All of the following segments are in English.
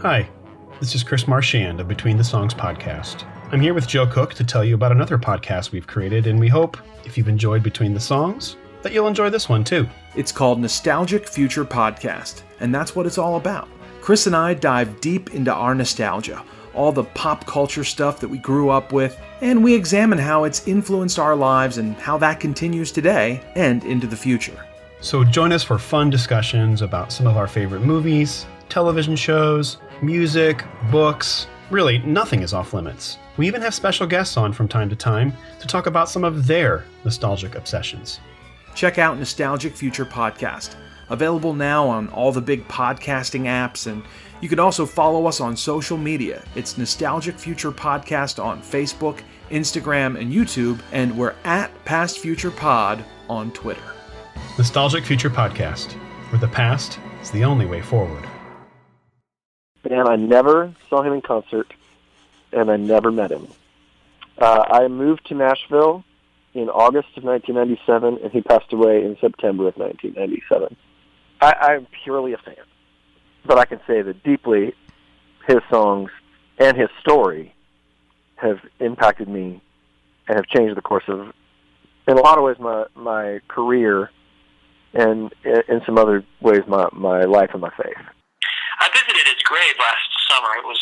Hi, this is Chris Marchand of Between the Songs podcast. I'm here with Joe Cook to tell you about another podcast we've created, and we hope, if you've enjoyed Between the Songs, that you'll enjoy this one too. It's called Nostalgic Future Podcast, and that's what it's all about. Chris and I dive deep into our nostalgia, all the pop culture stuff that we grew up with, and we examine how it's influenced our lives and how that continues today and into the future. So join us for fun discussions about some of our favorite movies, television shows, music, books. Really, nothing is off limits. We even have special guests on from time to time to talk about some of their nostalgic obsessions. Check out Nostalgic Future Podcast, available now on all the big podcasting apps, and you can also follow us on social media. It's Nostalgic Future Podcast on Facebook, Instagram, and YouTube, and we're at Past Future Pod on Twitter. Nostalgic Future Podcast, where the past is the only way forward. And I never saw him in concert, and I never met him. I moved to Nashville in August of 1997, and he passed away in September of 1997. I'm purely a fan, but I can say that deeply his songs and his story have impacted me and have changed the course of, in a lot of ways, my career, and in some other ways, my life and my faith. I visited his grave last summer. It was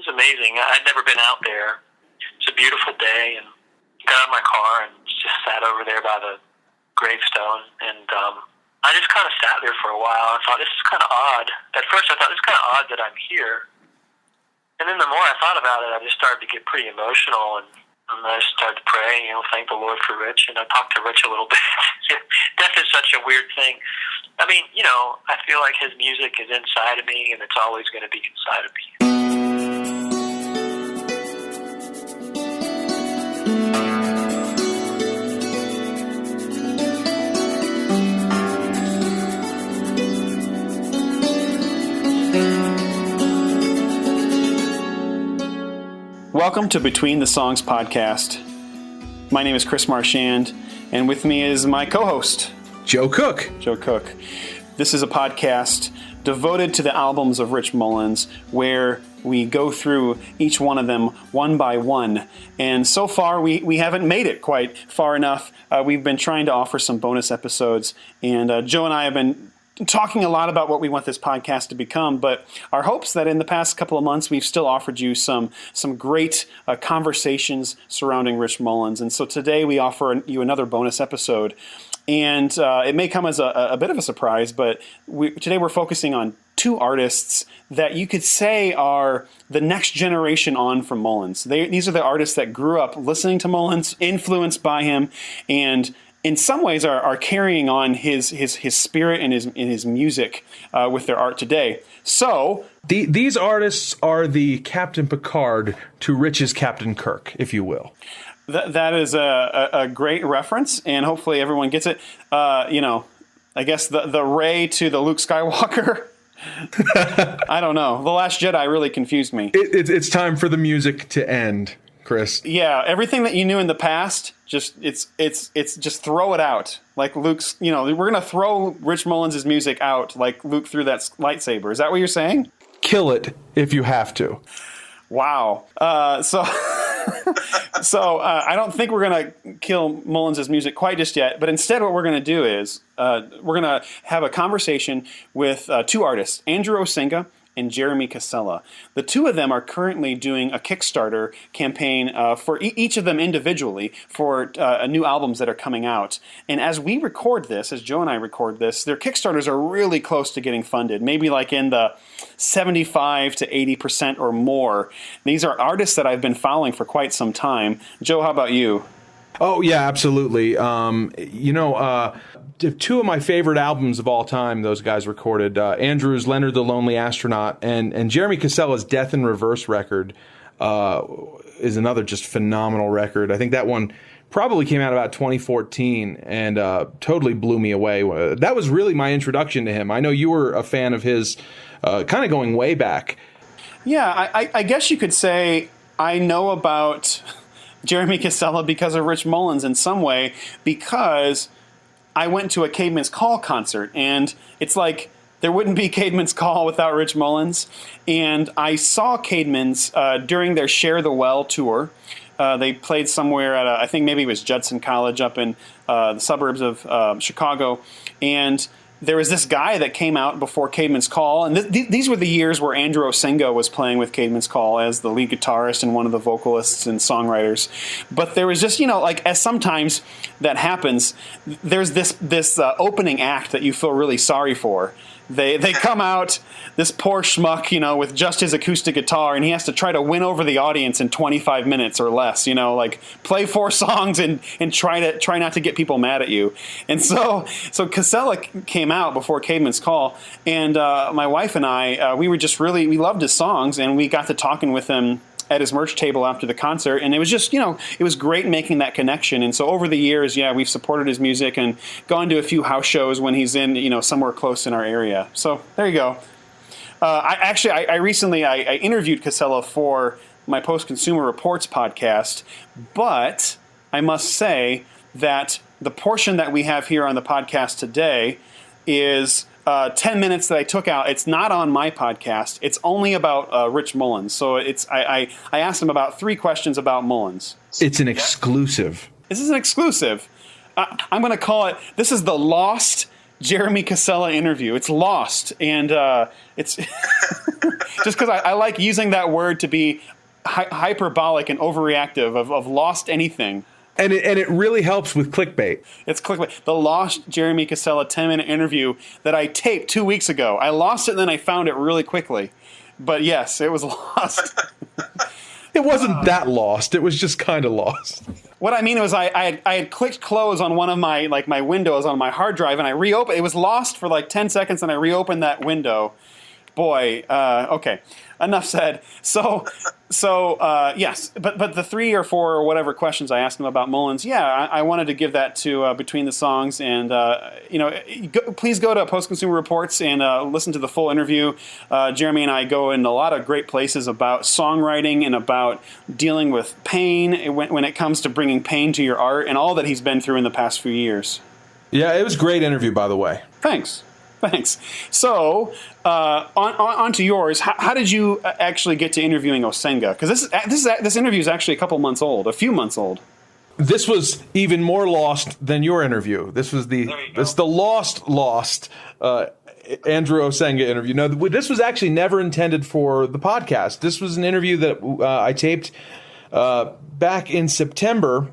amazing. I'd never been out there. It's a beautiful day, and got out of my car and just sat over there by the gravestone. And I just kind of sat there for a while. I thought, this is kind of odd. At first, I thought, this is kind of odd that I'm here. And then the more I thought about it, I just started to get pretty emotional, and I just started to pray, thank the Lord for Rich, and I talked to Rich a little bit. Death is such a weird thing. I mean, I feel like his music is inside of me, and it's always going to be inside of me. Welcome to Between the Songs podcast. My name is Chris Marchand, and with me is my co-host, Joe Cook. Joe Cook. This is a podcast devoted to the albums of Rich Mullins, where we go through each one of them one by one. And so far, we haven't made it quite far enough. We've been trying to offer some bonus episodes, and Joe and I have been talking a lot about what we want this podcast to become, but our hopes that in the past couple of months we've still offered you some great conversations surrounding Rich Mullins. And so today we offer you another bonus episode. And it may come as a bit of a surprise, but today we're focusing on two artists that you could say are the next generation on from Mullins. These are the artists that grew up listening to Mullins, influenced by him, and in some ways are carrying on his spirit and his music with their art today. So these artists are the Captain Picard to Rich's Captain Kirk, if you will. That is a great reference, and hopefully everyone gets it. I guess the Rey to the Luke Skywalker. I don't know. The Last Jedi really confused me. It's time for the music to end, Chris. Yeah, everything that you knew in the past, just just throw it out. Like Luke's, we're gonna throw Rich Mullins' music out like Luke threw that lightsaber. Is that what you're saying? Kill it if you have to. Wow. So I don't think we're going to kill Mullins' music quite just yet, but instead what we're going to do is we're going to have a conversation with two artists, Andrew Osenga and Jeremy Casella. The two of them are currently doing a Kickstarter campaign for each of them individually for new albums that are coming out. And as we record this, as Joe and I record this, their Kickstarters are really close to getting funded, maybe like in the 75 to 80% or more. These are artists that I've been following for quite some time. Joe, how about you? Oh, yeah, absolutely. Two of my favorite albums of all time, those guys recorded. Andrew's Leonard the Lonely Astronaut and Jeremy Casella's Death in Reverse record is another just phenomenal record. I think that one probably came out about 2014 and totally blew me away. That was really my introduction to him. I know you were a fan of his kind of going way back. Yeah, I guess you could say I know about Jeremy Casella because of Rich Mullins in some way, because I went to a Caveman's Call concert, and it's like there wouldn't be Caedmon's Call without Rich Mullins. And I saw Caedmon's during their Share the Well tour. They played somewhere at, I think maybe it was Judson College up in the suburbs of Chicago. And there was this guy that came out before Caedmon's Call. And these were the years where Andrew Osenga was playing with Caedmon's Call as the lead guitarist and one of the vocalists and songwriters. But there was just, like as sometimes that happens, there's this opening act that you feel really sorry for. They come out, this poor schmuck, with just his acoustic guitar, and he has to try to win over the audience in 25 minutes or less, like play 4 songs and try not to get people mad at you. And so Casella came out before Caedmon's Call, and my wife and I, we we loved his songs, and we got to talking with him at his merch table after the concert, and it was just, it was great making that connection. And so over the years, we've supported his music and gone to a few house shows when he's in, somewhere close in our area. So there you go. I recently interviewed Casella for my Post Consumer Reports podcast, but I must say that the portion that we have here on the podcast today is 10 minutes that I took out. It's not on my podcast. It's only about Rich Mullins. So I asked him about 3 questions about Mullins. It's an exclusive. This is an exclusive. I'm going to call it, this is the Lost Jeremy Casella interview. It's lost. And it's just because I like using that word to be hyperbolic and overreactive of lost anything. And it really helps with clickbait. It's clickbait. The Lost Jeremy Casella 10-minute interview that I taped 2 weeks ago. I lost it and then I found it really quickly. But yes, it was lost. It wasn't that lost. It was just kind of lost. What I mean was I had clicked close on one of my windows on my hard drive, and I reopened. It was lost for 10 seconds, and I reopened that window. Boy, okay. Enough said. So yes, but the 3 or 4 or whatever questions I asked him about Mullins, I wanted to give that to Between the Songs, and please go to Post Consumer Reports and listen to the full interview. Jeremy and I go in a lot of great places about songwriting and about dealing with pain when it comes to bringing pain to your art, and all that he's been through in the past few years. Yeah, it was a great interview, by the way. Thanks. So, on to yours. How did you actually get to interviewing Osenga? Because this interview is actually a few months old. This was even more lost than your interview. This was the lost Andrew Osenga interview. No, this was actually never intended for the podcast. This was an interview that I taped back in September.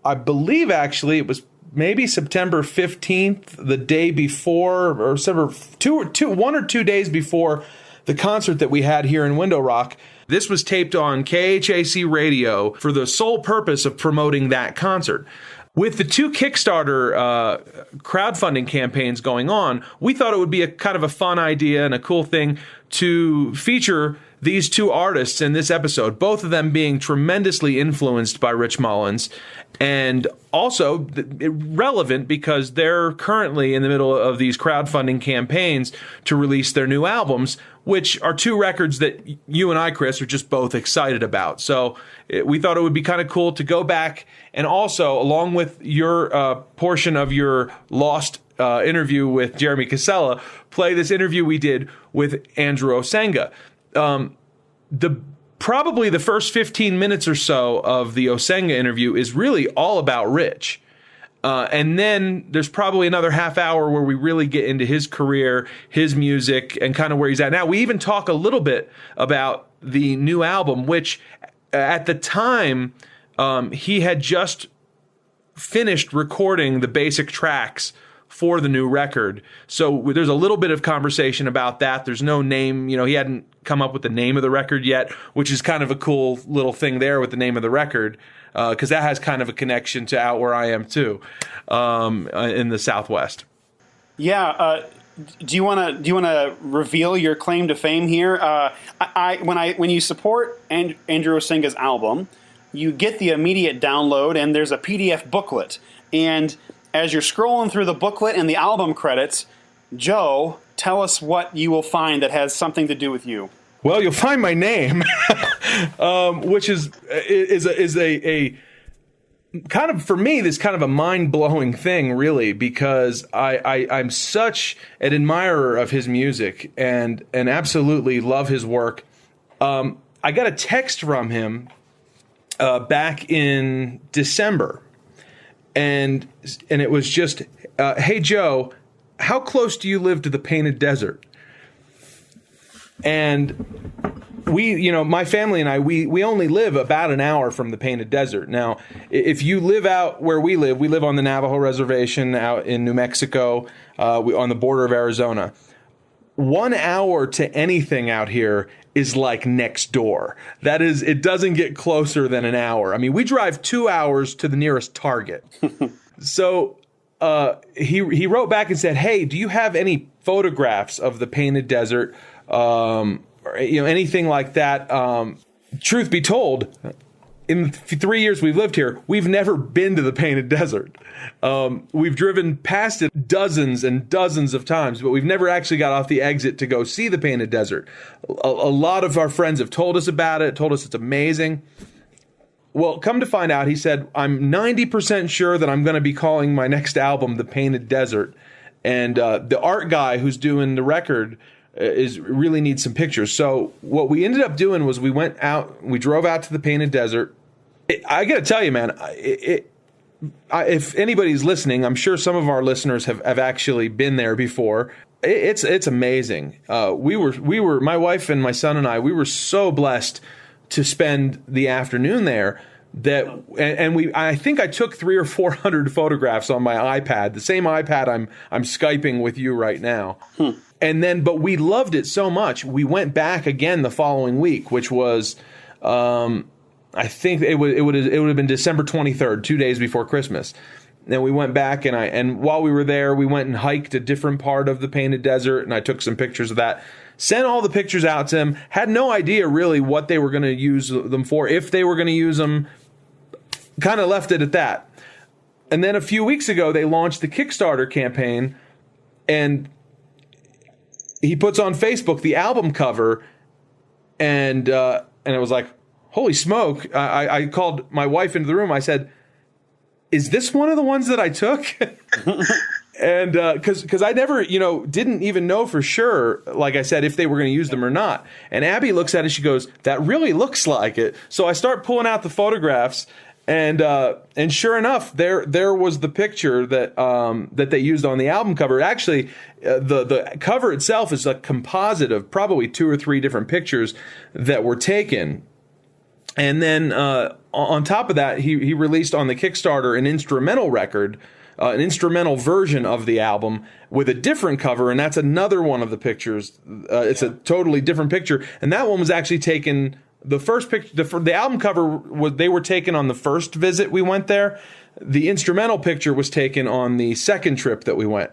I believe actually it was maybe September 15th, the day before, or 1 or 2 days before the concert that we had here in Window Rock. This was taped on KHAC radio for the sole purpose of promoting that concert. With the 2 Kickstarter crowdfunding campaigns going on, we thought it would be a kind of a fun idea and a cool thing to feature these 2 artists in this episode, both of them being tremendously influenced by Rich Mullins, and also relevant because they're currently in the middle of these crowdfunding campaigns to release their new albums, which are 2 records that you and I, Chris, are just both excited about. So we thought it would be kind of cool to go back and also, along with your portion of your lost interview with Jeremy Casella, play this interview we did with Andrew Osenga. Probably the first 15 minutes or so of the Osenga interview is really all about Rich. And then there's probably another half hour where we really get into his career, his music, and kind of where he's at now. We even talk a little bit about the new album, which at the time he had just finished recording the basic tracks for the new record. So there's a little bit of conversation about that. There's no name, he hadn't come up with the name of the record yet, which is kind of a cool little thing there with the name of the record, because that has kind of a connection to Out Where I Am Too, in the Southwest. Yeah. Do you want to reveal your claim to fame here? When you support Andrew Osenga's album, you get the immediate download, and there's a PDF booklet. And as you're scrolling through the booklet and the album credits, Joe, tell us what you will find that has something to do with you. Well, you'll find my name, which is a kind of, for me, this kind of a mind-blowing thing, really, because I'm such an admirer of his music and absolutely love his work. I got a text from him back in December, and it was just, "Hey Joe, how close do you live to the Painted Desert?" And my family and I, we only live about an hour from the Painted Desert. Now, if you live out where we live on the Navajo Reservation out in New Mexico, on the border of Arizona. 1 hour to anything out here is like next door. That is, it doesn't get closer than an hour. I mean, we drive 2 hours to the nearest Target. So he wrote back and said, "Hey, do you have any photographs of the Painted Desert? Or, anything like that?" Truth be told, in the 3 years we've lived here, we've never been to the Painted Desert. We've driven past it dozens and dozens of times, but we've never actually got off the exit to go see the Painted Desert. A lot of our friends have told us about it, told us it's amazing. Well, come to find out, he said, "I'm 90% sure that I'm going to be calling my next album The Painted Desert." And the art guy who's doing the record really needs some pictures. So what we ended up doing was we drove out to the Painted Desert. I got to tell you, man, if anybody's listening, I'm sure some of our listeners have actually been there before. It's amazing. We were my wife and my son and I were so blessed to spend the afternoon there I think I took 300 or 400 photographs on my iPad, the same iPad I'm Skyping with you right now. But we loved it so much, we went back again the following week, which was, I think it would have been December 23rd, 2 days before Christmas. And we went back and while we were there, we went and hiked a different part of the Painted Desert, and I took some pictures of that. Sent all the pictures out to him. Had no idea really what they were going to use them for, if they were going to use them. Kind of left it at that. And then a few weeks ago, they launched the Kickstarter campaign, and he puts on Facebook the album cover, and it was like, holy smoke. I called my wife into the room. I said, "Is this one of the ones that I took?" And because I never, didn't even know for sure, like I said, if they were going to use them or not. And Abby looks at it, she goes, "That really looks like it." So I start pulling out the photographs, and sure enough, there was the picture that they used on the album cover. Actually, the cover itself is a composite of probably 2 or 3 different pictures that were taken. And then on top of that, he released on the Kickstarter an instrumental record, an instrumental version of the album with a different cover, and that's another one of the pictures. It's a totally different picture, and that one was actually taken. The first picture, the album cover, they were taken on the first visit we went there. The instrumental picture was taken on the second trip that we went.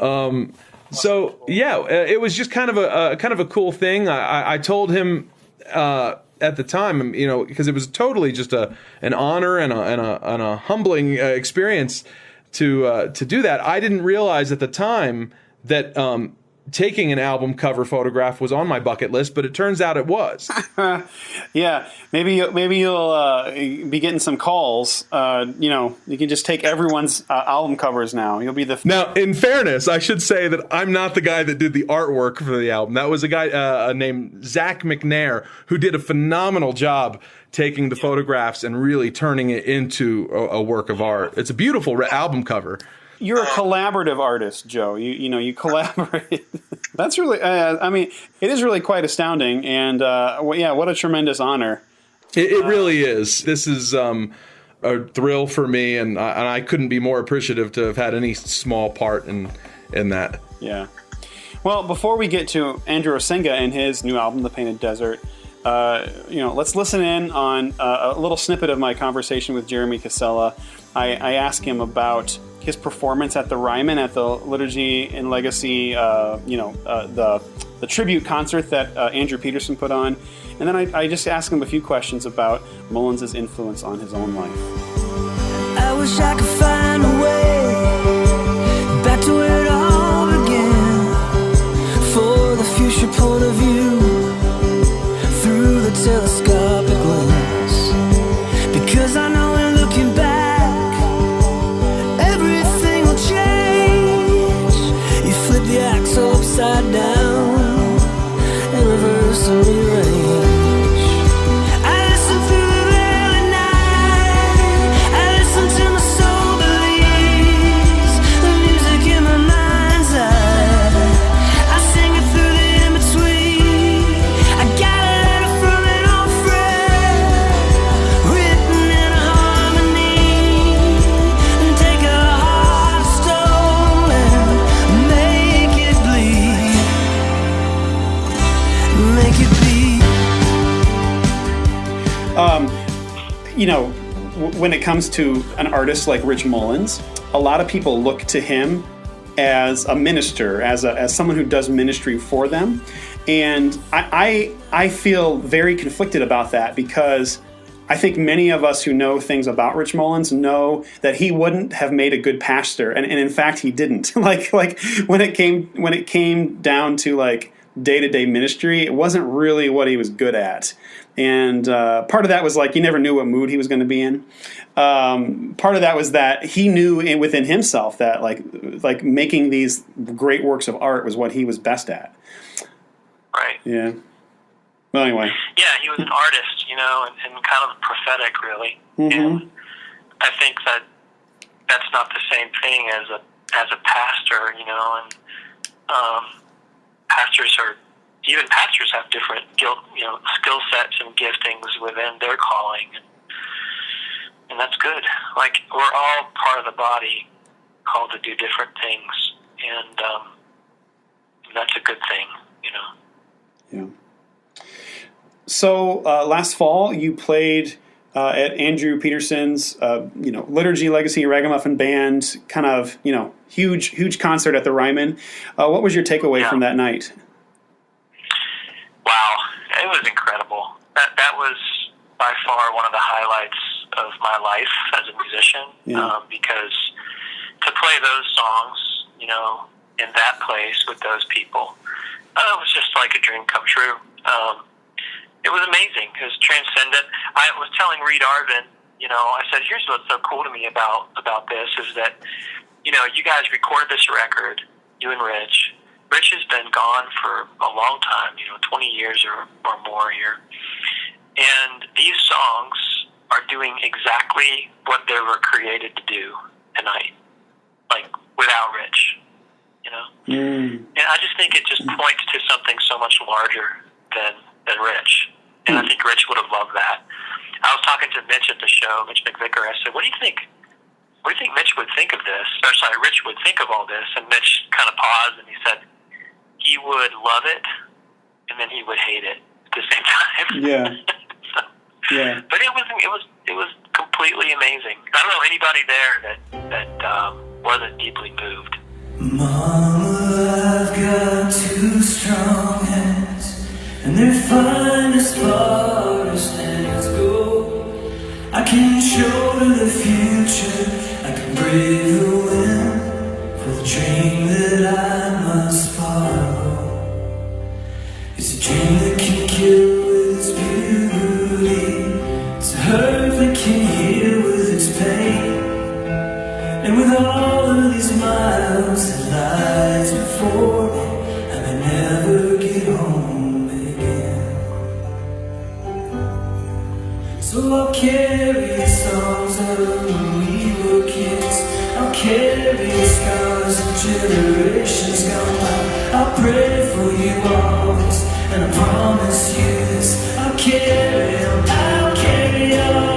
So yeah, it was just kind of a cool thing. I told him at the time, because it was totally just an honor and a humbling experience to do that. I didn't realize at the time that taking an album cover photograph was on my bucket list, but it turns out it was. Yeah, maybe you'll be getting some calls. You can just take everyone's album covers now. You'll be the Now, in fairness, I should say that I'm not the guy that did the artwork for the album. That was a guy named Zach McNair, who did a phenomenal job taking the photographs and really turning it into a work of art. It's a beautiful album cover. You're a collaborative artist, Joe. You collaborate. That's really, it is really quite astounding. And what a tremendous honor. It really is. This is a thrill for me, and I couldn't be more appreciative to have had any small part in that. Yeah. Well, before we get to Andrew Osenga and his new album, The Painted Desert, let's listen in on a little snippet of my conversation with Jeremy Casella. I asked him about his performance at the Ryman at the Liturgy and Legacy, the tribute concert that Andrew Peterson put on. And then I just asked him a few questions about Mullins' influence on his own life. I wish I could find a way back to where it all began, for the future point of view through the telescopic lens, because I know in looking back You know, when it comes to an artist like Rich Mullins, a lot of people look to him as a minister, as someone who does ministry for them. And I feel very conflicted about that, because I think many of us who know things about Rich Mullins know that he wouldn't have made a good pastor, and in fact he didn't. like when it came down to like day-to-day ministry, it wasn't really what he was good at. And part of that was like you never knew what mood he was going to be in. Part of that was that he knew within himself that like making these great works of art was what he was best at. Right. Yeah. Well, anyway. Yeah, he was an artist, you know, and kind of prophetic, really. Mm-hmm. And I think that's not the same thing as a pastor, you know. And pastors have different skill sets and giftings within their calling, and that's good. Like, we're all part of the body, called to do different things, and that's a good thing, you know. Yeah. So last fall, you played at Andrew Peterson's, Liturgy Legacy Ragamuffin Band, kind of, huge concert at the Ryman. What was your takeaway from that night? Wow, it was incredible. That was by far one of the highlights of my life as a musician, because to play those songs, in that place with those people, it was just like a dream come true. It was amazing. It was transcendent. I was telling Reed Arvin, I said, here's what's so cool to me about this is that, you guys recorded this record, you and Rich. Rich has been gone for a long time, 20 years or more here. And these songs are doing exactly what they were created to do tonight, like without Rich, And I just think it just points to something so much larger than Rich. And I think Rich would have loved that. I was talking to Mitch at the show, Mitch McVicker. I said, what do you think Mitch would think of this? Or sorry, Rich would think of all this. And Mitch kind of paused and he said he would love it and then he would hate it at the same time. Yeah. Yeah. But it was completely amazing. I don't know anybody there that wasn't deeply moved. Mama, I've got 2 strong hands, and they're fine as forest and as gold. I can shoulder the future, I can brave the wind for the dream that I must follow. It's a dream that can kill with its beauty, it's a hurt that can heal with its pain. And with all of these miles that lies before me, I may never get home again. So I'll carry the songs of when we were kids, I'll carry the scars of generations gone by. I'll pray for you always, and I promise you this, I'll carry on, I'll carry on.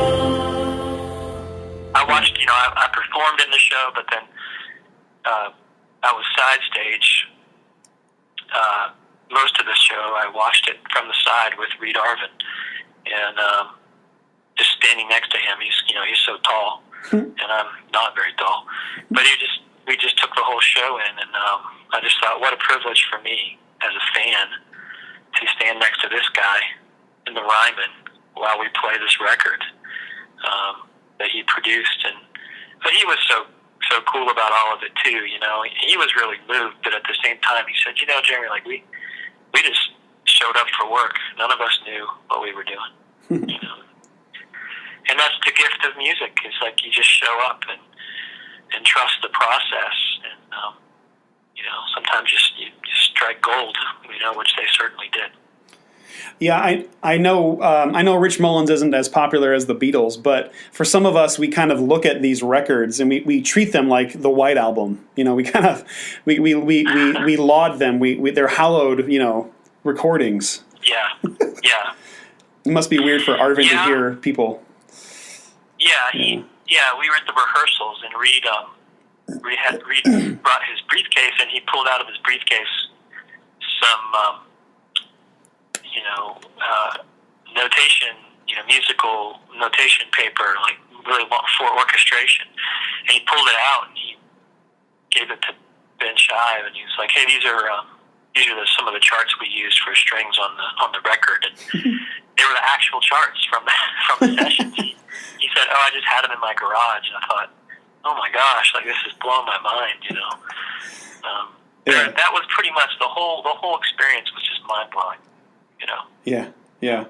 I watched, I performed in the show, but then I was side stage. Most of the show, I watched it from the side with Reed Arvin, and just standing next to him. He's so tall, and I'm not very tall. But we just took the whole show in, and I just thought, what a privilege for me as a fan to stand next to this guy in the Ryman while we play this record that he produced. But he was so cool about all of it too. He was really moved, but at the same time, he said, Jeremy, like we just showed up for work. None of us knew what we were doing. And that's the gift of music. It's like you just show up and trust the process, and sometimes you strike gold. Which they certainly did. Yeah, I know Rich Mullins isn't as popular as the Beatles, but for some of us, we kind of look at these records and we treat them like the White Album. We kind of we laud them. They're hallowed, recordings. Yeah. It must be weird for Arvin to hear people. We were at the rehearsals, and Reed brought his briefcase, and he pulled out of his briefcase some notation, musical notation paper, like really for orchestration. And he pulled it out and he gave it to Ben Shive, and he was like, "Hey, these are some of the charts we used for strings on the record." And they were the actual charts from the sessions. He said, "Oh, I just had them in my garage." And I thought, "Oh my gosh, like this is blowing my mind," you know. That was pretty much the whole experience was just mind blowing, you know. Yeah.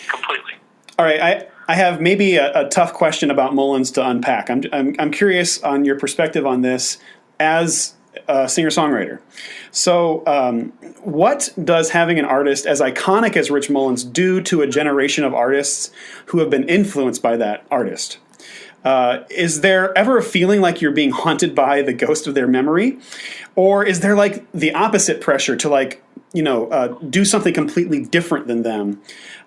Completely. All right, I have maybe a tough question about Mullins to unpack. I'm curious on your perspective on this as a singer-songwriter. So, what does having an artist as iconic as Rich Mullins do to a generation of artists who have been influenced by that artist? Is there ever a feeling like you're being haunted by the ghost of their memory? Or is there like the opposite pressure to like, do something completely different than them?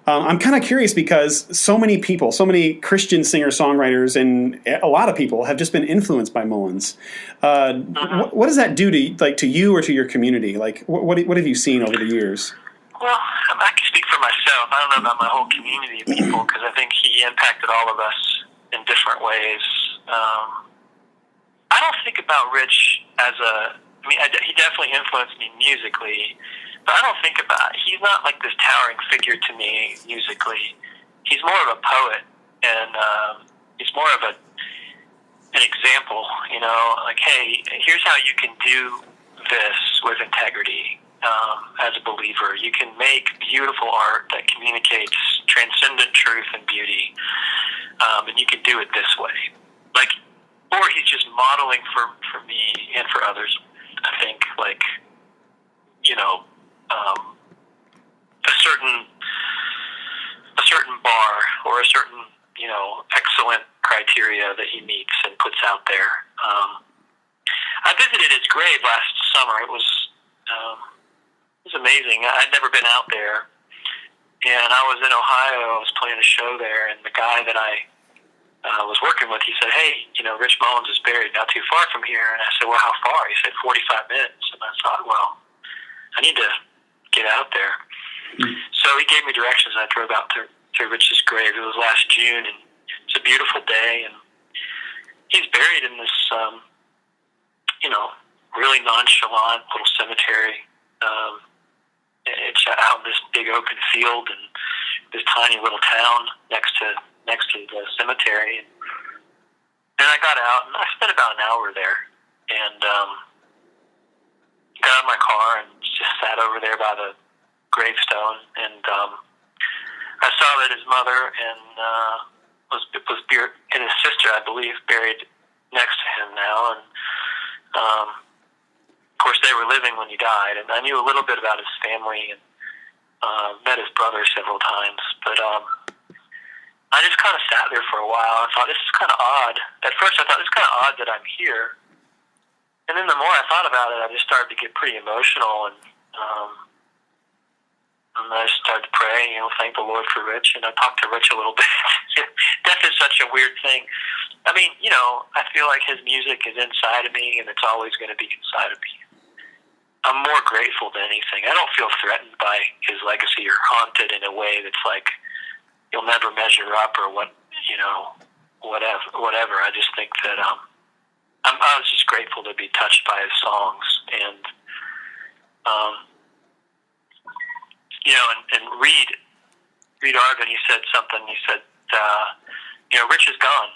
I'm kind of curious because so many people, so many Christian singer-songwriters and a lot of people have just been influenced by Mullins. What does that do to you or to your community? Like, what have you seen over the years? Well, I can speak for myself. I don't know about my whole community of people because I think he impacted all of us in different ways. I don't think about Rich as he definitely influenced me musically, but I don't think he's not like this towering figure to me musically. He's more of a poet, and he's more of an example, like, hey, here's how you can do this with integrity as a believer. You can make beautiful art that communicates transcendent truth and beauty, and you can do it this way. Or he's just modeling for me and for others, I think, a certain bar or a certain, excellent criteria that he meets and puts out there. I visited his grave last summer. It was amazing. I'd never been out there, and I was in Ohio. I was playing a show there, and the guy that I was working with, he said, "Hey, Rich Mullins is buried not too far from here." And I said, "Well, how far?" He said, 45 minutes. And I thought, well, I need to get out there. So he gave me directions, and I drove out to Rich's grave. It was last June, and it's a beautiful day, and he's buried in this, really nonchalant little cemetery. It's out in this big open field and this tiny little town next to the cemetery. And I got out, and I spent about an hour there, and got out of my car and just sat over there by the gravestone, and I saw that his mother and his sister, I believe, buried next to him now, and of course they were living when he died, and I knew a little bit about his family and met his brother several times, but I just kind of sat there for a while. I thought, this is kind of odd. At first I thought, this is kind of odd that I'm here, and then the more I thought about it, I just started to get pretty emotional, and I started to pray, thank the Lord for Rich, and I talked to Rich a little bit. Death is such a weird thing. I mean, I feel like his music is inside of me, and it's always going to be inside of me. I'm more grateful than anything. I don't feel threatened by his legacy or haunted in a way that's like, you'll never measure up or whatever. I just think that I was just grateful to be touched by his songs, and and Reed Arvin, he said something. He said, Rich is gone,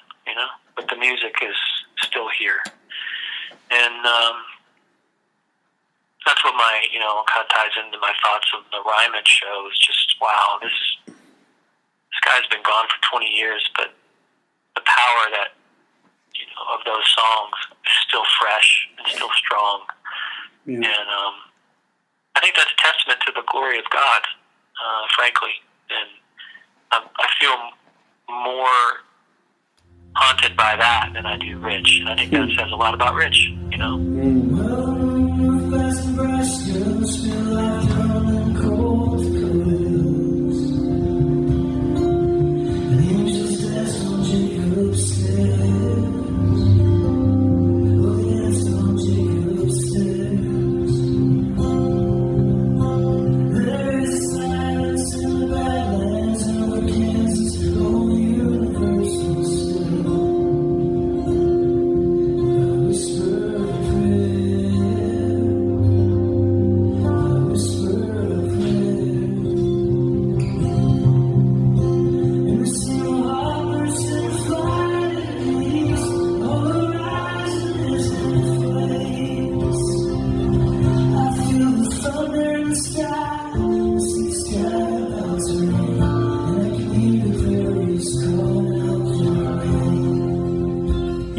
but the music is still here, and that's what my kind of ties into my thoughts of the Ryman show. Is just, wow, this guy's been gone for 20 years, but the power that of those songs is still fresh and still strong. Yeah. And I think that's a testament to the glory of God, frankly. And I feel more haunted by that than I do Rich. And I think that says a lot about Rich,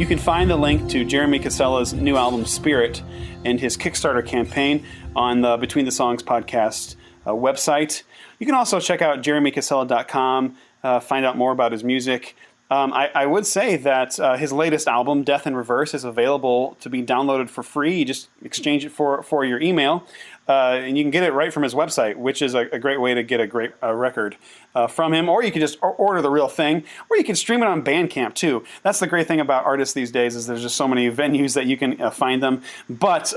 can find the link to Jeremy Casella's new album, Spirit, and his Kickstarter campaign on the Between the Songs podcast website. You can also check out jeremycasella.com, find out more about his music. I would say that his latest album, Death in Reverse, is available to be downloaded for free. You just exchange it for your email, and you can get it right from his website, which is a great way to get a great record from him. Or you can just order the real thing, or you can stream it on Bandcamp too. That's the great thing about artists these days, is there's just so many venues that you can find them. But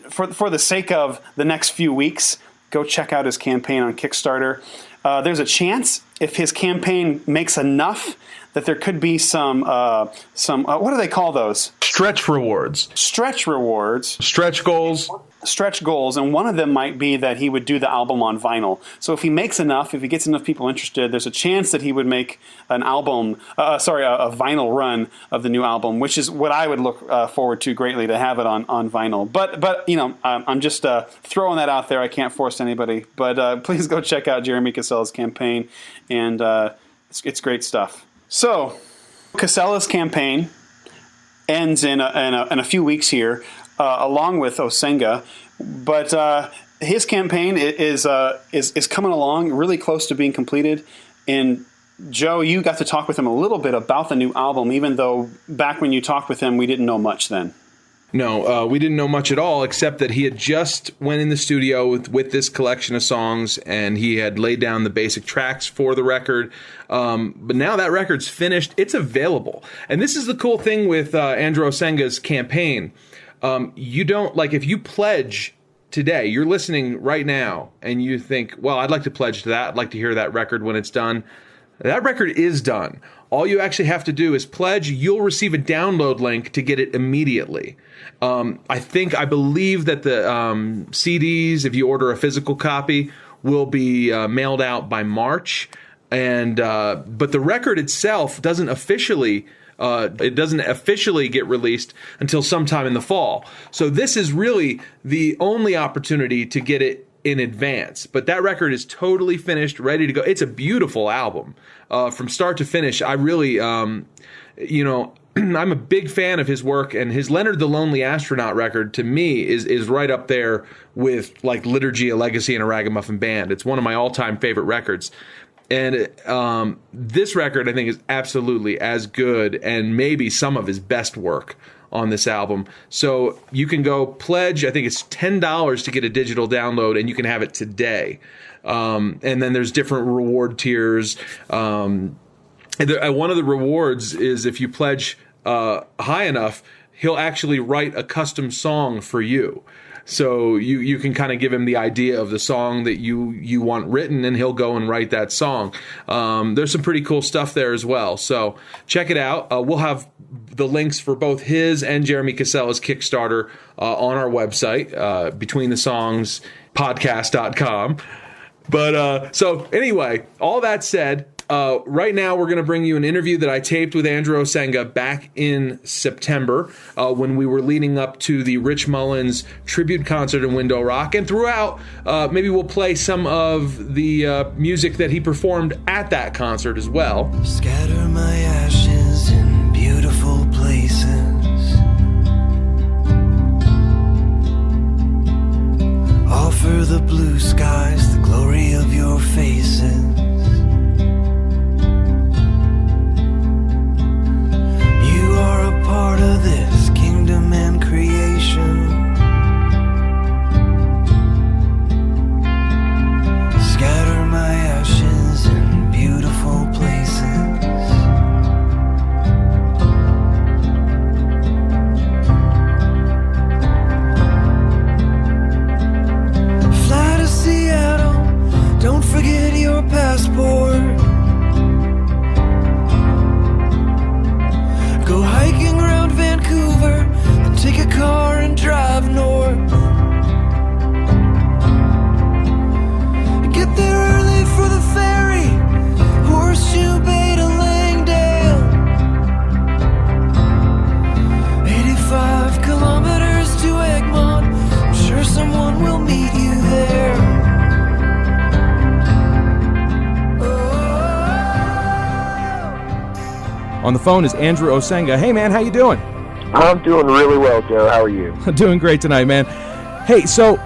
for the sake of the next few weeks, go check out his campaign on Kickstarter. There's a chance, if his campaign makes enough, that there could be some what do they call those? Stretch rewards. Stretch rewards. Stretch goals. Stretch goals, and one of them might be that he would do the album on vinyl. So if he makes enough, if he gets enough people interested, there's a chance that he would make an album, a vinyl run of the new album, which is what I would look forward to greatly, to have it on vinyl. But you know, I'm just throwing that out there. I can't force anybody, but please go check out Jeremy Casella's campaign, and it's great stuff. So Casella's campaign ends in a few weeks here, along with Osenga, but his campaign is coming along really close to being completed. And Joe, you got to talk with him a little bit about the new album, even though back when you talked with him, we didn't know much then. No, we didn't know much at all, except that he had just went in the studio with this collection of songs, and he had laid down the basic tracks for the record. But now that record's finished. It's available. And this is the cool thing with Andrew Osenga's campaign. You don't, like, if you pledge today, you're listening right now, and you think, well, I'd like to pledge to that. I'd like to hear that record when it's done. That record is done. All you actually have to do is pledge. You'll receive a download link to get it immediately. I believe that the CDs, if you order a physical copy, will be mailed out by March. And but the record itself doesn't officially get released until sometime in the fall. So this is really the only opportunity to get it in advance. But that record is totally finished, ready to go. It's a beautiful album from start to finish. I really, I'm a big fan of his work, and his Leonard the Lonely Astronaut record, to me, is right up there with like Liturgy, A Legacy, and a Ragamuffin Band. It's one of my all-time favorite records. And this record, I think, is absolutely as good, and maybe some of his best work on this album. So you can go pledge. I think it's $10 to get a digital download, and you can have it today. And then there's different reward tiers. One of the rewards is if you pledge high enough, he'll actually write a custom song for you. So you can kind of give him the idea of the song that you want written, and he'll go and write that song. There's some pretty cool stuff there as well. So check it out. We'll have the links for both his and Jeremy Casella's Kickstarter on our website, betweenthisongspodcast.com. But so anyway, all that said, right now we're going to bring you an interview that I taped with Andrew Osenga back in September when we were leading up to the Rich Mullins tribute concert in Window Rock. And throughout, maybe we'll play some of the music that he performed at that concert as well. Scatter my ashes in beautiful places. Offer the blue skies the glory of your faces. You are a part of this kingdom and creation. Scatter my ashes in beautiful places. Fly to Seattle, don't forget your passport. Go hiking around Vancouver, then take a car and drive north. Get there early for the ferry, Horseshoe Bay to Langdale. 85 kilometers to Egmont, I'm sure someone will meet you there. On the phone is Andrew Osenga. Hey, man, how you doing? I'm doing really well, Joe. How are you? Doing great tonight, man. Hey, so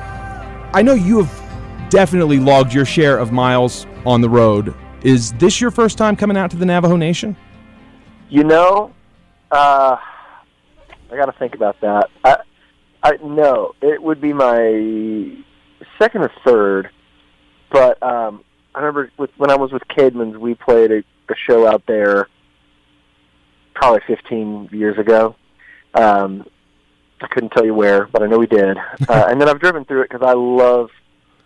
I know you have definitely logged your share of miles on the road. Is this your first time coming out to the Navajo Nation? You know, I got to think about that. No, it would be my second or third. But I remember when I was with Caedmon's, we played a show out there probably 15 years ago. I couldn't tell you where, but I know we did. And then I've driven through it because I love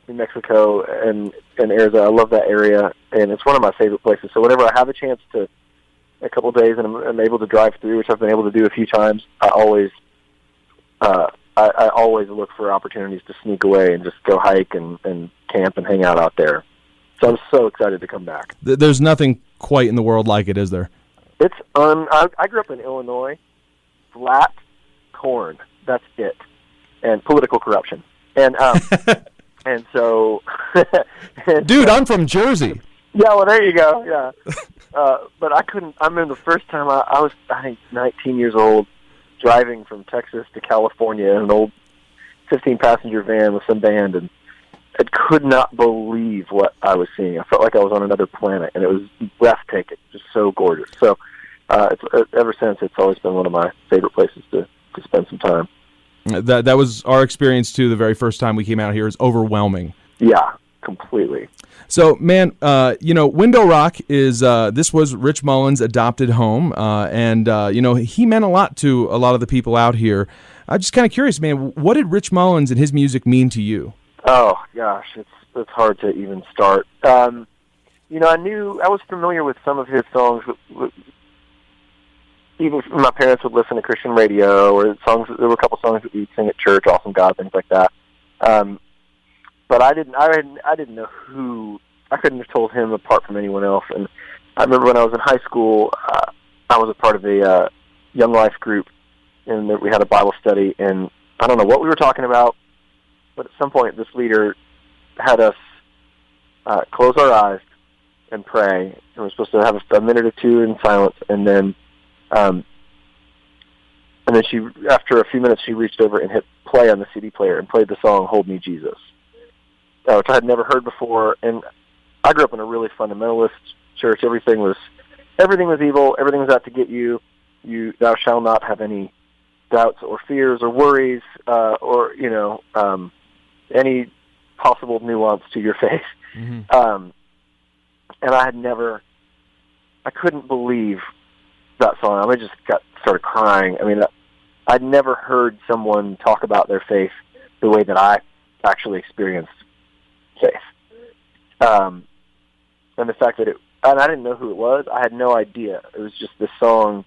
New Mexico and Arizona. I love that area, and it's one of my favorite places. So whenever I have a chance to, a couple of days, and I'm able to drive through, which I've been able to do a few times, I always look for opportunities to sneak away and just go hike and camp and hang out there. So I'm so excited to come back. There's nothing quite in the world like it, is there? It's I grew up in Illinois. Flat corn. That's it. And political corruption. And and so Dude, I'm from Jersey. Yeah, well there you go. Yeah. But I couldn't. I remember the first time I was, I think, 19 years old, driving from Texas to California in an old 15-passenger van with some band, and I could not believe what I was seeing. I felt like I was on another planet, and it was breathtaking, just so gorgeous. So ever since, it's always been one of my favorite places to spend some time. That was our experience, too, the very first time we came out here. Is overwhelming. Yeah, completely. So, man, Window Rock is, this was Rich Mullins' adopted home, and he meant a lot to a lot of the people out here. I'm just kind of curious, man, what did Rich Mullins and his music mean to you? Oh, gosh, it's hard to even start. I was familiar with some of his songs. Even my parents would listen to Christian radio, or songs. There were a couple songs that we'd sing at church, "Awesome God," things like that. But I didn't know who. I couldn't have told him apart from anyone else. And I remember when I was in high school, I was a part of a Young Life group, and we had a Bible study. And I don't know what we were talking about, but at some point, this leader had us close our eyes and pray. And we're supposed to have a minute or two in silence, and then she, after a few minutes, she reached over and hit play on the CD player and played the song "Hold Me, Jesus," which I had never heard before. And I grew up in a really fundamentalist church. Everything was evil. Everything was out to get you. Thou shalt not have any doubts or fears or worries or any possible nuance to your faith. Mm-hmm. And I couldn't believe that song. I just started crying. I mean, I'd never heard someone talk about their faith the way that I actually experienced faith. And the fact that and I didn't know who it was. I had no idea. It was just this song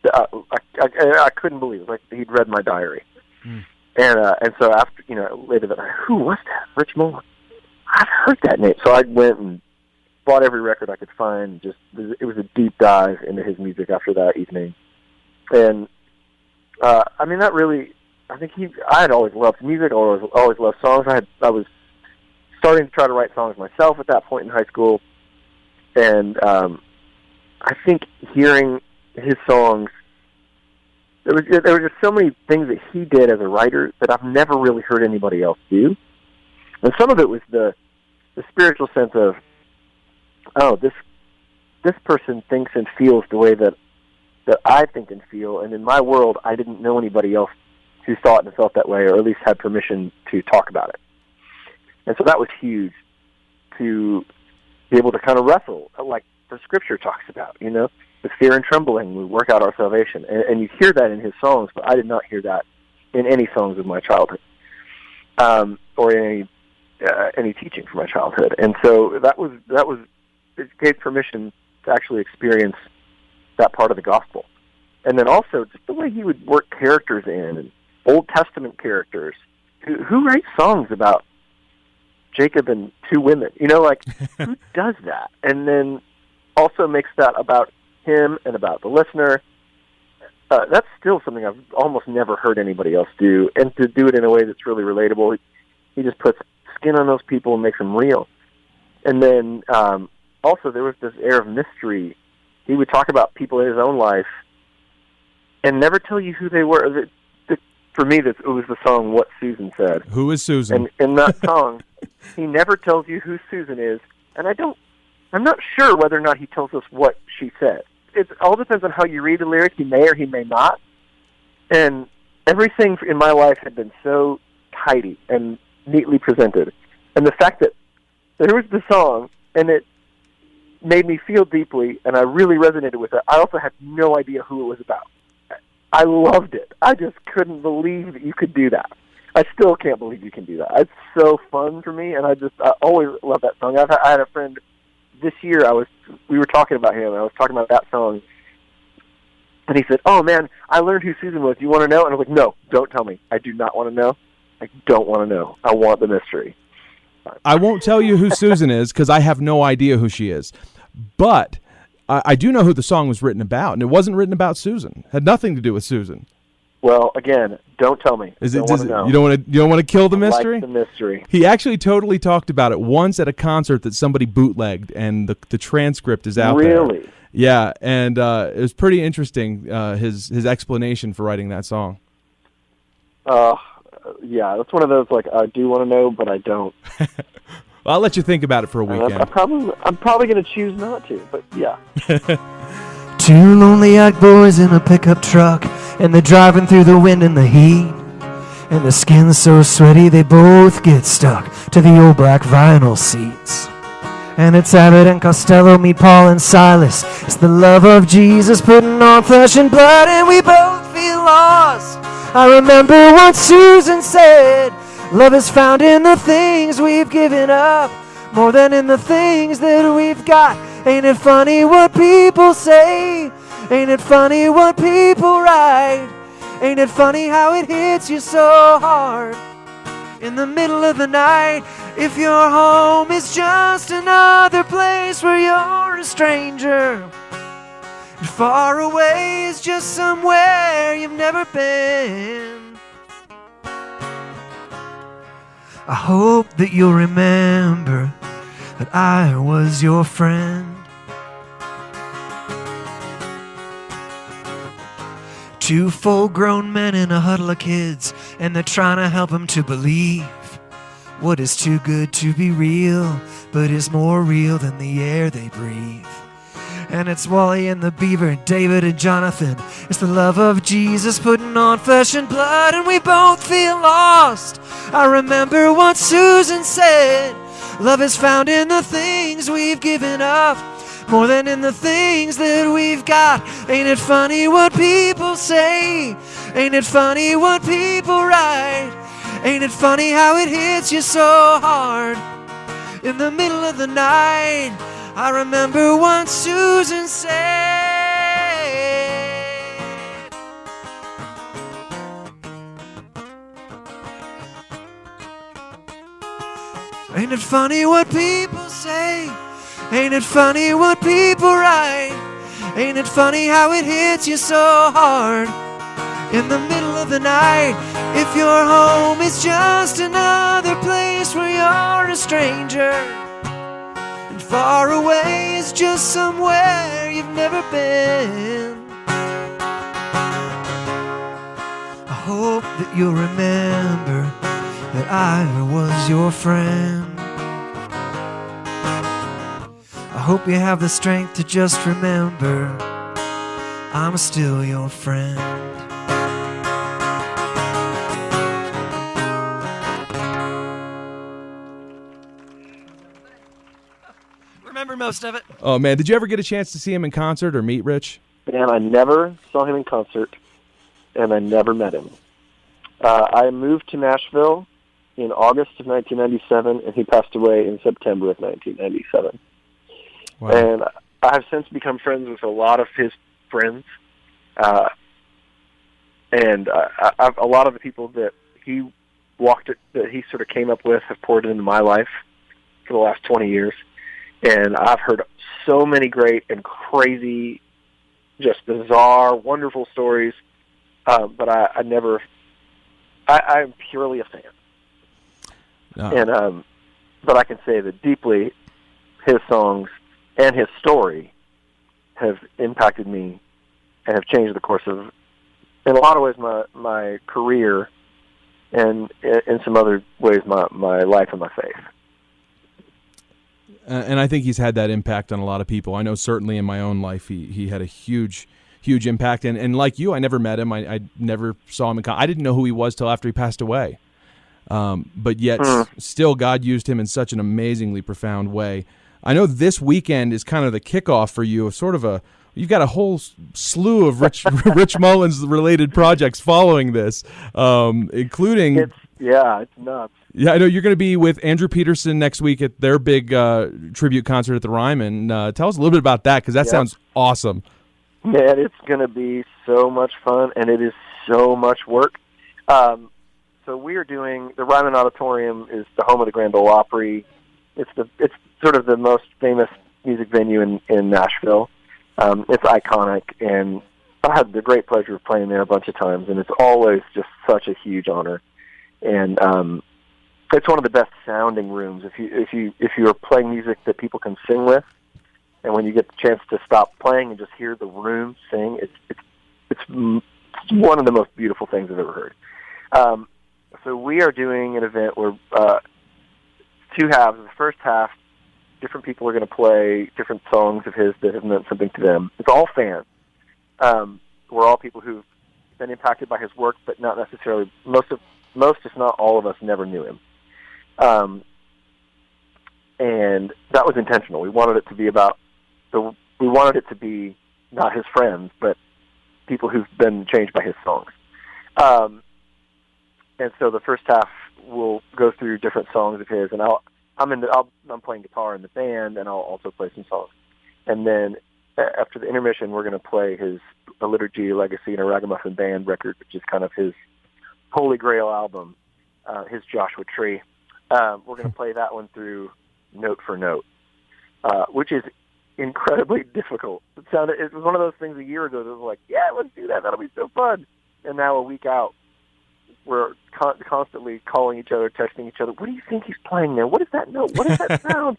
that I couldn't believe. It was like he'd read my diary. Mm. And so after, later that night, who was that? Rich Mullins. I've heard that name. So I went and bought every record I could find. It was a deep dive into his music after that evening. And, that really, I think I had always loved music, always loved songs. I was starting to try to write songs myself at that point in high school. And I think hearing his songs, there were just so many things that he did as a writer that I've never really heard anybody else do. And some of it was the spiritual sense of, oh, this person thinks and feels the way that I think and feel, and in my world, I didn't know anybody else who thought and felt that way, or at least had permission to talk about it. And so that was huge, to be able to kind of wrestle, like the Scripture talks about, with fear and trembling, we work out our salvation. And you hear that in his songs, but I did not hear that in any songs of my childhood, or in any teaching from my childhood. And so that was it gave permission to actually experience that part of the gospel. And then also just the way he would work characters in, and Old Testament characters. Who writes songs about Jacob and two women? Who does that? And then also makes that about him and about the listener. That's still something I've almost never heard anybody else do. And to do it in a way that's really relatable, he just puts skin on those people and makes them real. And then also there was this air of mystery he would talk about people in his own life and never tell you who they were. For me, it was the song "What Susan Said." Who is Susan? And in that song, he never tells you who Susan is, and I'm not sure whether or not he tells us what she said. It all depends on how you read the lyric. He may or he may not. And everything in my life had been so tidy and neatly presented, and the fact that there was the song and it made me feel deeply, and I really resonated with it. I also had no idea who it was about. I loved it. I just couldn't believe that you could do that. I still can't believe you can do that. It's so fun for me, and I always love that song. I had a friend this year. We were talking about him. And I was talking about that song, and he said, "Oh man, I learned who Susan was. Do you want to know?" And I was like, "No, don't tell me. I do not want to know. I don't want to know. I want the mystery." I won't tell you who Susan is because I have no idea who she is, but I do know who the song was written about, and it wasn't written about Susan. It had nothing to do with Susan. Well, again, don't tell me. You don't want to kill the mystery? I like the mystery. He actually totally talked about it once at a concert that somebody bootlegged, and the transcript is out there. Really? Yeah, and it was pretty interesting, his explanation for writing that song. Yeah, that's one of those, like, I do want to know, but I don't. Well, I'll let you think about it for a weekend. I'm probably going to choose not to, but yeah. Two lonely-eyed boys in a pickup truck, and they're driving through the wind and the heat. And the skin's so sweaty they both get stuck to the old black vinyl seats. And it's Abbott and Costello meet Paul and Silas. It's the love of Jesus putting on flesh and blood, and we both feel lost. I remember what Susan said. Love is found in the things we've given up, more than in the things that we've got. Ain't it funny what people say? Ain't it funny what people write? Ain't it funny how it hits you so hard in the middle of the night? If your home is just another place where you're a stranger, and far away is just somewhere you've never been. I hope that you'll remember that I was your friend. Two full-grown men in a huddle of kids, and they're trying to help them to believe what is too good to be real, but is more real than the air they breathe. And it's Wally and the Beaver, David and Jonathan. It's the love of Jesus putting on flesh and blood, and we both feel lost. I remember what Susan said. Love is found in the things we've given up, more than in the things that we've got. Ain't it funny what people say? Ain't it funny what people write? Ain't it funny how it hits you so hard in the middle of the night? I remember what Susan said. Ain't it funny what people say? Ain't it funny what people write? Ain't it funny how it hits you so hard in the middle of the night? If your home is just another place where you're a stranger, far away is just somewhere you've never been. I hope that you'll remember that I was your friend. I hope you have the strength to just remember I'm still your friend. Remember most of it. Oh, man. Did you ever get a chance to see him in concert or meet Rich? And I never saw him in concert, and I never met him. I moved to Nashville in August of 1997, and he passed away in September of 1997. Wow. And I have since become friends with a lot of his friends, and a lot of the people that he sort of came up with have poured into my life for the last 20 years. And I've heard so many great and crazy, just bizarre, wonderful stories, but I'm purely a fan. No. And but I can say that deeply, his songs and his story have impacted me and have changed the course of, in a lot of ways, my career, and in some other ways, my life and my faith. And I think he's had that impact on a lot of people. I know certainly in my own life he had a huge impact. And like you, I never met him. I never saw him I didn't know who he was till after he passed away. But yet still God used him in such an amazingly profound way. I know this weekend is kind of the kickoff for you of sort of you've got a whole slew of Rich Mullins related projects following this, including... It's nuts. Yeah, I know you're going to be with Andrew Peterson next week at their big tribute concert at the Ryman. Tell us a little bit about that, because that sounds awesome. Man, it's going to be so much fun, and it is so much work. So we are doing, the Ryman Auditorium is the home of the Grand Ole Opry. It's sort of the most famous music venue in Nashville. It's iconic, and I had the great pleasure of playing there a bunch of times, and it's always just such a huge honor. And it's one of the best sounding rooms. If you're playing music that people can sing with, and when you get the chance to stop playing and just hear the room sing, it's one of the most beautiful things I've ever heard. So we are doing an event where two halves. The first half, different people are going to play different songs of his that have meant something to them. It's all fans. We're all people who've been impacted by his work, but not necessarily most, if not all of us, never knew him. And that was intentional. We wanted it to be not his friends, but people who've been changed by his songs. And so the first half will go through different songs of his, and I'm playing guitar in the band, and I'll also play some songs. And then after the intermission, we're going to play A Liturgy, a Legacy, and a Ragamuffin Band record, which is kind of his Holy Grail album, his Joshua Tree. We're going to play that one through note for note, which is incredibly difficult. It was one of those things a year ago that was like, yeah, let's do that. That'll be so fun. And now a week out, we're constantly calling each other, texting each other. What do you think he's playing there? What is that note? What is that sound?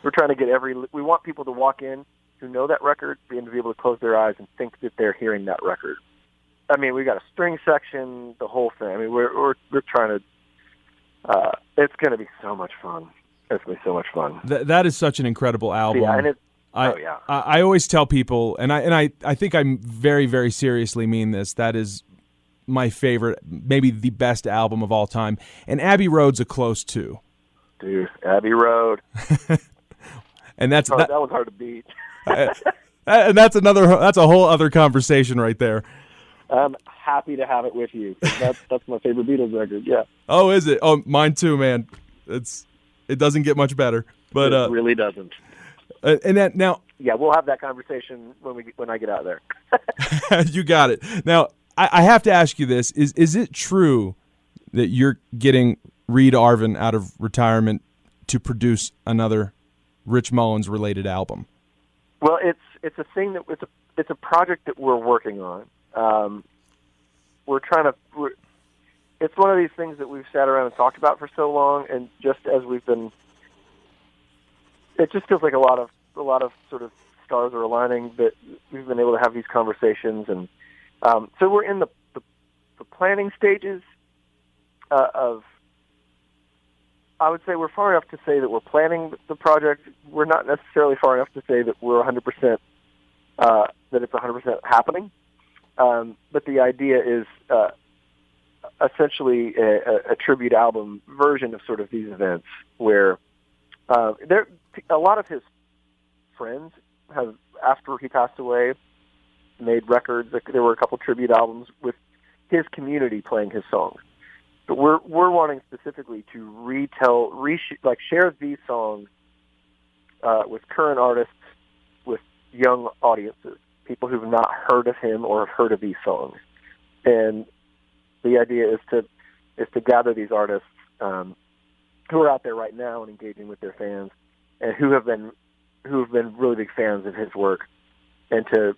We're trying to get we want people to walk in who know that record and to be able to close their eyes and think that they're hearing that record. I mean, we got a string section, the whole thing. I mean, we're trying to. It's going to be so much fun. It's going to be so much fun. That is such an incredible album. Yeah, and I always tell people, and I think I very, very seriously mean this. That is my favorite, maybe the best album of all time. And Abbey Road's a close two. Dude, Abbey Road. And that was hard to beat. And that's a whole other conversation right there. I'm happy to have it with you. That's my favorite Beatles record. Yeah. Oh, is it? Oh, mine too, man. It doesn't get much better, but it really doesn't. And that now. Yeah, we'll have that conversation when I get out there. You got it. Now, I have to ask you this: is it true that you're getting Reed Arvin out of retirement to produce another Rich Mullins related album? Well, it's a thing that it's a project that we're working on. It's one of these things that we've sat around and talked about for so long, and just as it just feels like a lot of sort of stars are aligning that we've been able to have these conversations, and so we're in the planning stages of. I would say we're far enough to say that we're planning the project. We're not necessarily far enough to say that we're 100% that it's 100% happening. But the idea is essentially a tribute album version of sort of these events where a lot of his friends have, after he passed away, made records. There were a couple tribute albums with his community playing his songs. But we're wanting specifically to share these songs with current artists, with young audiences, people who've not heard of him or have heard of these songs. And the idea is to gather these artists who are out there right now and engaging with their fans, and who have been really big fans of his work, and to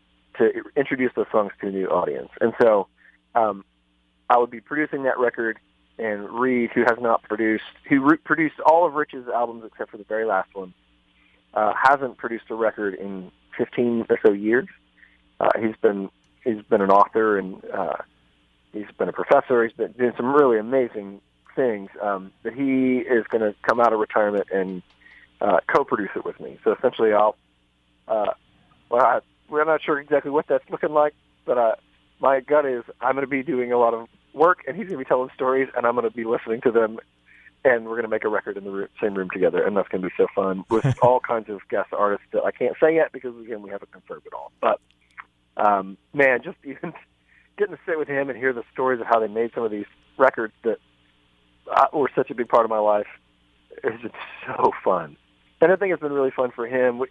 introduce those songs to a new audience. And so I would be producing that record. And Reed, who produced all of Rich's albums except for the very last one, hasn't produced a record in 15 or so years. He's been an author, and he's been a professor. He's been doing some really amazing things. But he is going to come out of retirement and co-produce it with me. So essentially, we're not sure exactly what that's looking like, but my gut is I'm going to be doing a lot of work, and he's going to be telling stories, and I'm going to be listening to them, and we're going to make a record in the same room together, and that's going to be so fun with all kinds of guest artists that I can't say yet because, again, we haven't confirmed it all. But, man, just even getting to sit with him and hear the stories of how they made some of these records that were such a big part of my life is just so fun. And I think it's been really fun for him.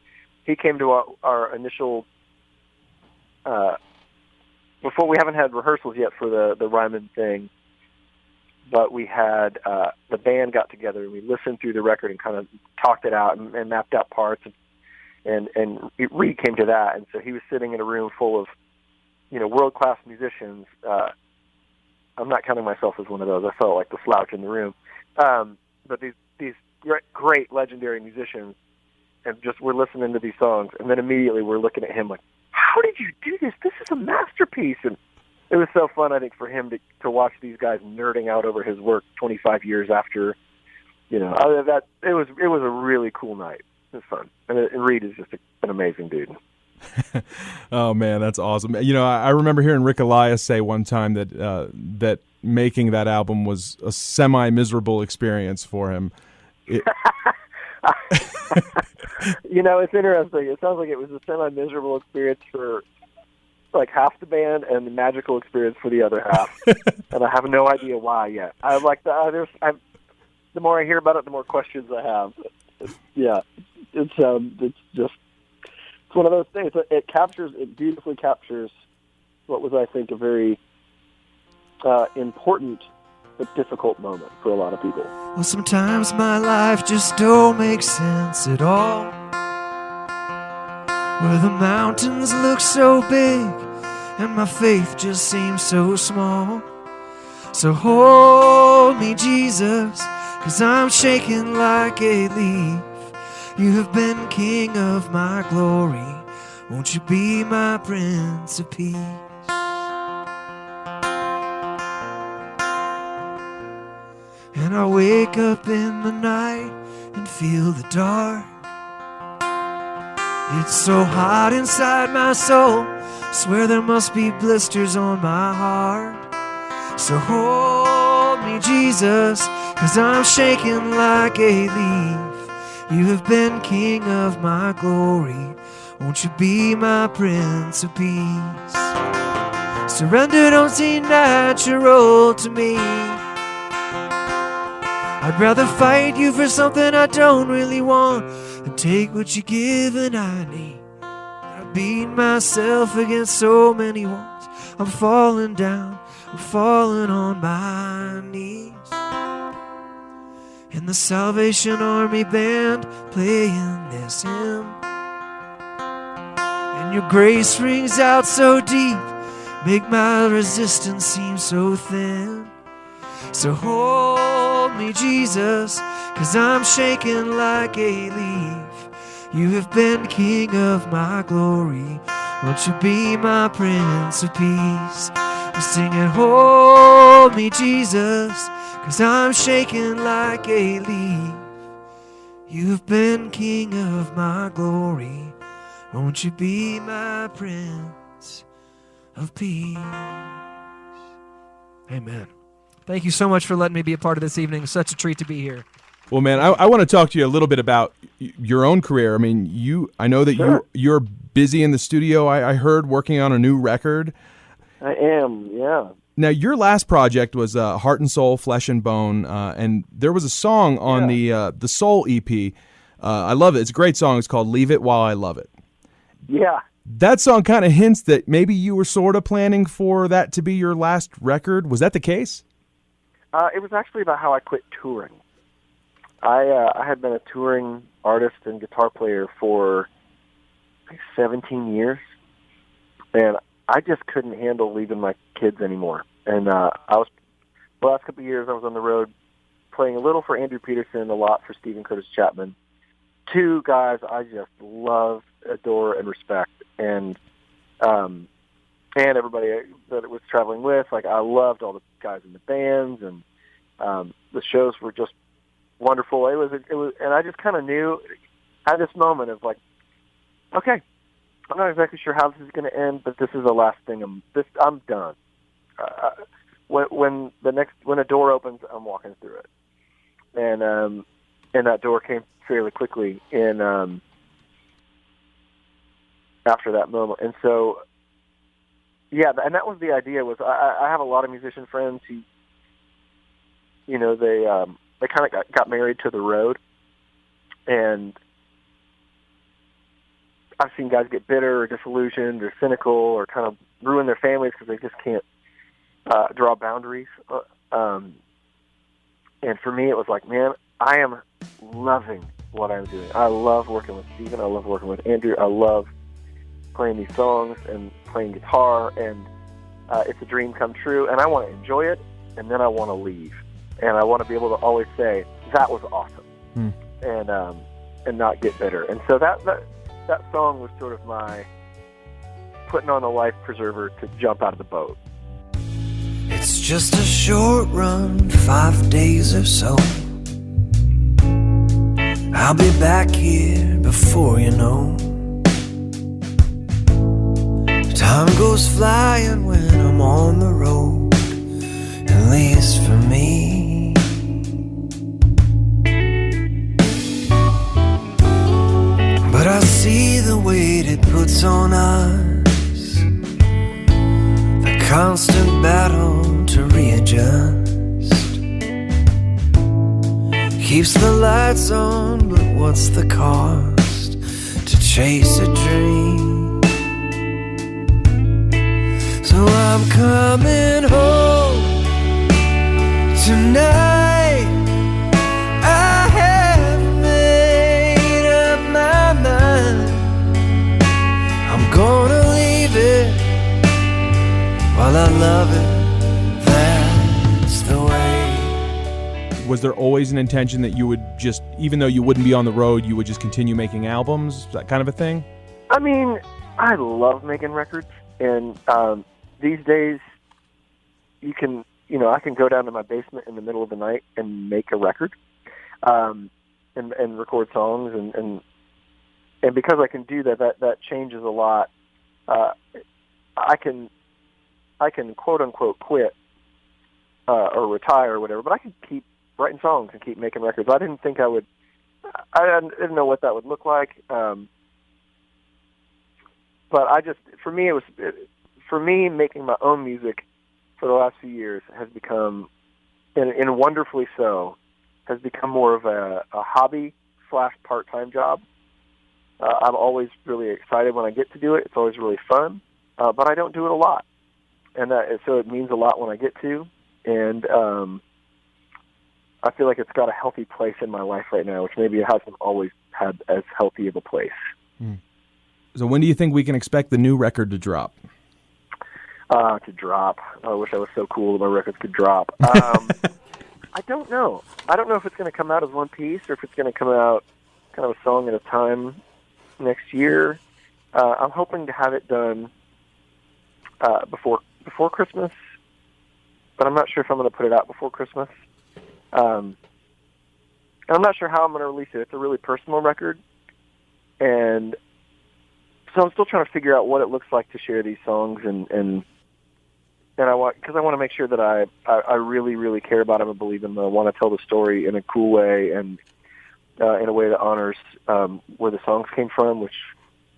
He came to our initial, before we haven't had rehearsals yet for the Ryman thing, but we had, the band got together and we listened through the record and kind of talked it out and mapped out parts. And Reed came to that. And so he was sitting in a room full of, world-class musicians. I'm not counting myself as one of those. I felt like the slouch in the room. But these great legendary musicians, and just we're listening to these songs, and then immediately we're looking at him like, how did you do this? This is a masterpiece. And it was so fun, I think, for him to watch these guys nerding out over his work 25 years after, that it was a really cool night. It was fun. And Reed is just an amazing dude. Oh man, that's awesome. I remember hearing Rick Elias say one time that that making that album was a semi-miserable experience for him. It's interesting. It sounds like it was a semi-miserable experience for like half the band and the magical experience for the other half. And I have no idea why yet. I like the more I hear about it, the more questions I have. It's just one of those things. It beautifully captures what was, I think, a very important but difficult moment for a lot of people. Well, sometimes my life just don't make sense at all, where the mountains look so big and my faith just seems so small. So hold me, Jesus, 'cause I'm shaking like a leaf. You have been King of my glory. Won't you be my Prince of Peace? And I wake up in the night and feel the dark. It's so hot inside my soul, swear there must be blisters on my heart. So hold me, Jesus, 'cause I'm shaking like a leaf. You have been King of my glory. Won't you be my Prince of Peace? Surrender don't seem natural to me. I'd rather fight you for something I don't really want than take what you give and I need. I beat myself against so many walls. I'm falling down, I'm falling on my knees. And the Salvation Army band playing this hymn, and your grace rings out so deep, make my resistance seem so thin. So hold me, Jesus, 'cause I'm shaking like a leaf. You have been King of my glory. Won't you be my Prince of Peace? I'm singing, hold me, Jesus, 'cause I'm shaking like a leaf. You've been King of my glory. Won't you be my Prince of Peace? Amen. Thank you so much for letting me be a part of this evening. Such a treat to be here. Well, man, I want to talk to you a little bit about your own career. I mean, I know that Sure. you're busy in the studio. I heard working on a new record. I am, yeah. Now, your last project was Heart and Soul, Flesh and Bone, and there was a song on the Soul EP. I love it. It's a great song. It's called Leave It While I Love It. Yeah. That song kind of hints that maybe you were sort of planning for that to be your last record. Was that the case? It was actually about how I quit touring. I had been a touring artist and guitar player for like 17 years, and I just couldn't handle leaving my kids anymore. And the last couple of years I was on the road playing a little for Andrew Peterson, a lot for Stephen Curtis Chapman, two guys I just love, adore, and respect, and everybody that it was traveling with. Like, I loved all the guys in the bands, and the shows were just wonderful. It was, and I just kind of knew, had this moment of like, okay, I'm not exactly sure how this is going to end, but this is the last thing. I'm done. When a door opens, I'm walking through it, and that door came fairly quickly in after that moment, and so yeah, and that was the idea. Was I have a lot of musician friends who, you know, they kind of got married to the road, and I've seen guys get bitter or disillusioned or cynical or kind of ruin their families because they just can't draw boundaries. And for me, it was like, man, I am loving what I'm doing. I love working with Steven. I love working with Andrew. I love playing these songs and playing guitar, and it's a dream come true, and I want to enjoy it, and then I want to leave. And I want to be able to always say, that was awesome, and not get bitter. And so that song was sort of my putting on the life preserver to jump out of the boat. It's just a short run, 5 days or so. I'll be back here before you know. Time goes flying when I'm on the road, at least for me. But I see the weight it puts on us, the constant battle to readjust. Keeps the lights on, but what's the cost to chase a dream? So I'm coming home tonight. I have made up my mind. I'm gonna leave it while I love it. That's the way. Was there always an intention that you would just, even though you wouldn't be on the road, you would just continue making albums, that kind of a thing? I mean, I love making records, and these days, I can go down to my basement in the middle of the night and make a record, and record songs, and because I can do that changes a lot. I can quote unquote quit or retire or whatever, but I can keep writing songs and keep making records. I didn't think I would. I didn't know what that would look like, but for me, making my own music for the last few years has become, and wonderfully so, has become more of a hobby / part-time job. I'm always really excited when I get to do it. It's always really fun, but I don't do it a lot, and so it means a lot when I get to, and I feel like it's got a healthy place in my life right now, which maybe it hasn't always had as healthy of a place. So when do you think we can expect the new record to drop? To drop. I wish I was so cool that my records could drop. I don't know. I don't know if it's going to come out as one piece or if it's going to come out kind of a song at a time next year. I'm hoping to have it done before Christmas, but I'm not sure if I'm going to put it out before Christmas. And I'm not sure how I'm going to release it. It's a really personal record, and so I'm still trying to figure out what it looks like to share these songs, and I want to make sure that I really, really care about them and believe them. I want to tell the story in a cool way and in a way that honors where the songs came from, which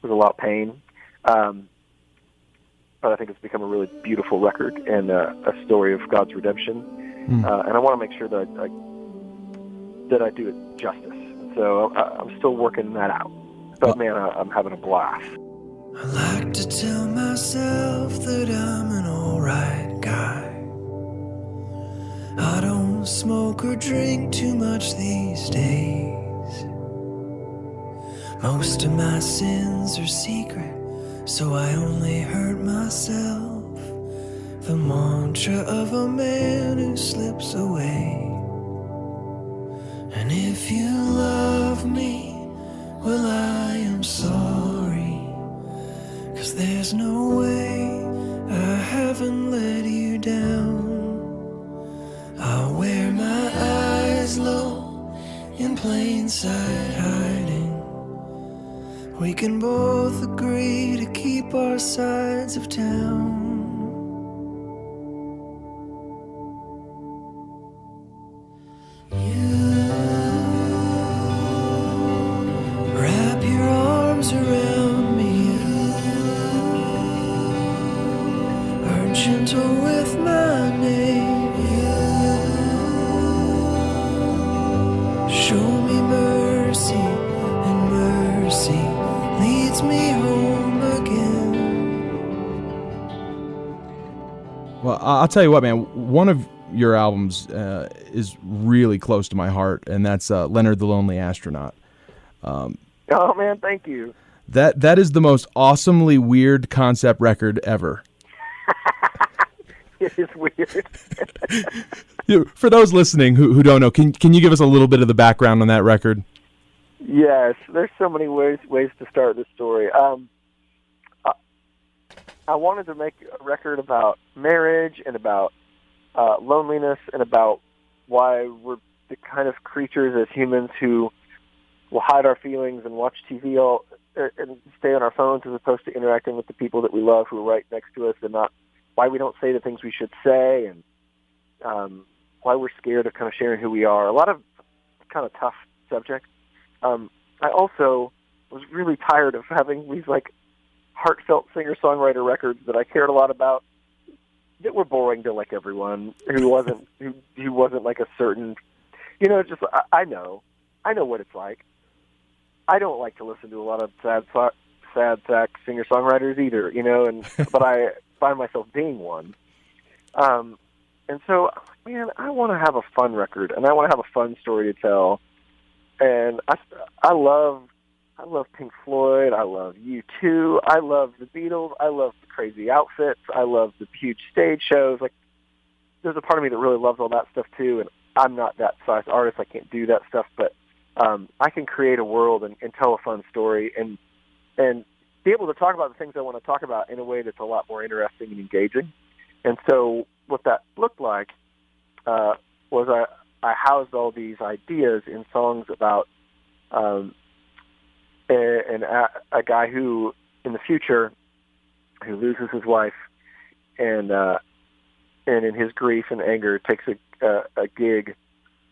was a lot of pain. But I think it's become a really beautiful record and a story of God's redemption. And I want to make sure that I do it justice. So I'm still working that out. But man, I'm having a blast. I like to tell myself that I'm an alright guy. I don't smoke or drink too much these days. Most of my sins are secret, so I only hurt myself. The mantra of a man who slips away. And if you love me, well, I am sorry, 'cause there's no way I haven't let you down. I'll wear my eyes low in plain sight hiding. We can both agree to keep our sides of town. Wrap your arms around me, are gentle with my name. Show me mercy, and mercy leads me home again. Well, I'll tell you what, man. One of your albums is really close to my heart, and that's Leonard the Lonely Astronaut. Oh man, thank you. That is the most awesomely weird concept record ever. It is weird. For those listening who don't know, can you give us a little bit of the background on that record? Yes, there's so many ways to start this story. I wanted to make a record about marriage and about loneliness and about why we're the kind of creatures as humans who will hide our feelings and watch TV and stay on our phones as opposed to interacting with the people that we love who are right next to us, and not why we don't say the things we should say, and why we're scared of kind of sharing who we are. A lot of kind of tough subjects. I also was really tired of having these like heartfelt singer-songwriter records that I cared a lot about that were boring to like everyone who wasn't who wasn't like a certain, just I know what it's like. I don't like to listen to a lot of sad sack singer-songwriters either, but I find myself being one. And so, man, I want to have a fun record, and I want to have a fun story to tell. And I love Pink Floyd. I love U2. I love the Beatles. I love the crazy outfits. I love the huge stage shows. Like, there's a part of me that really loves all that stuff too. And I'm not that size artist. I can't do that stuff, but I can create a world and tell a fun story and be able to talk about the things I want to talk about in a way that's a lot more interesting and engaging. And so what that looked like was I housed all these ideas in songs about a guy who, in the future, who loses his wife, and in his grief and anger takes a gig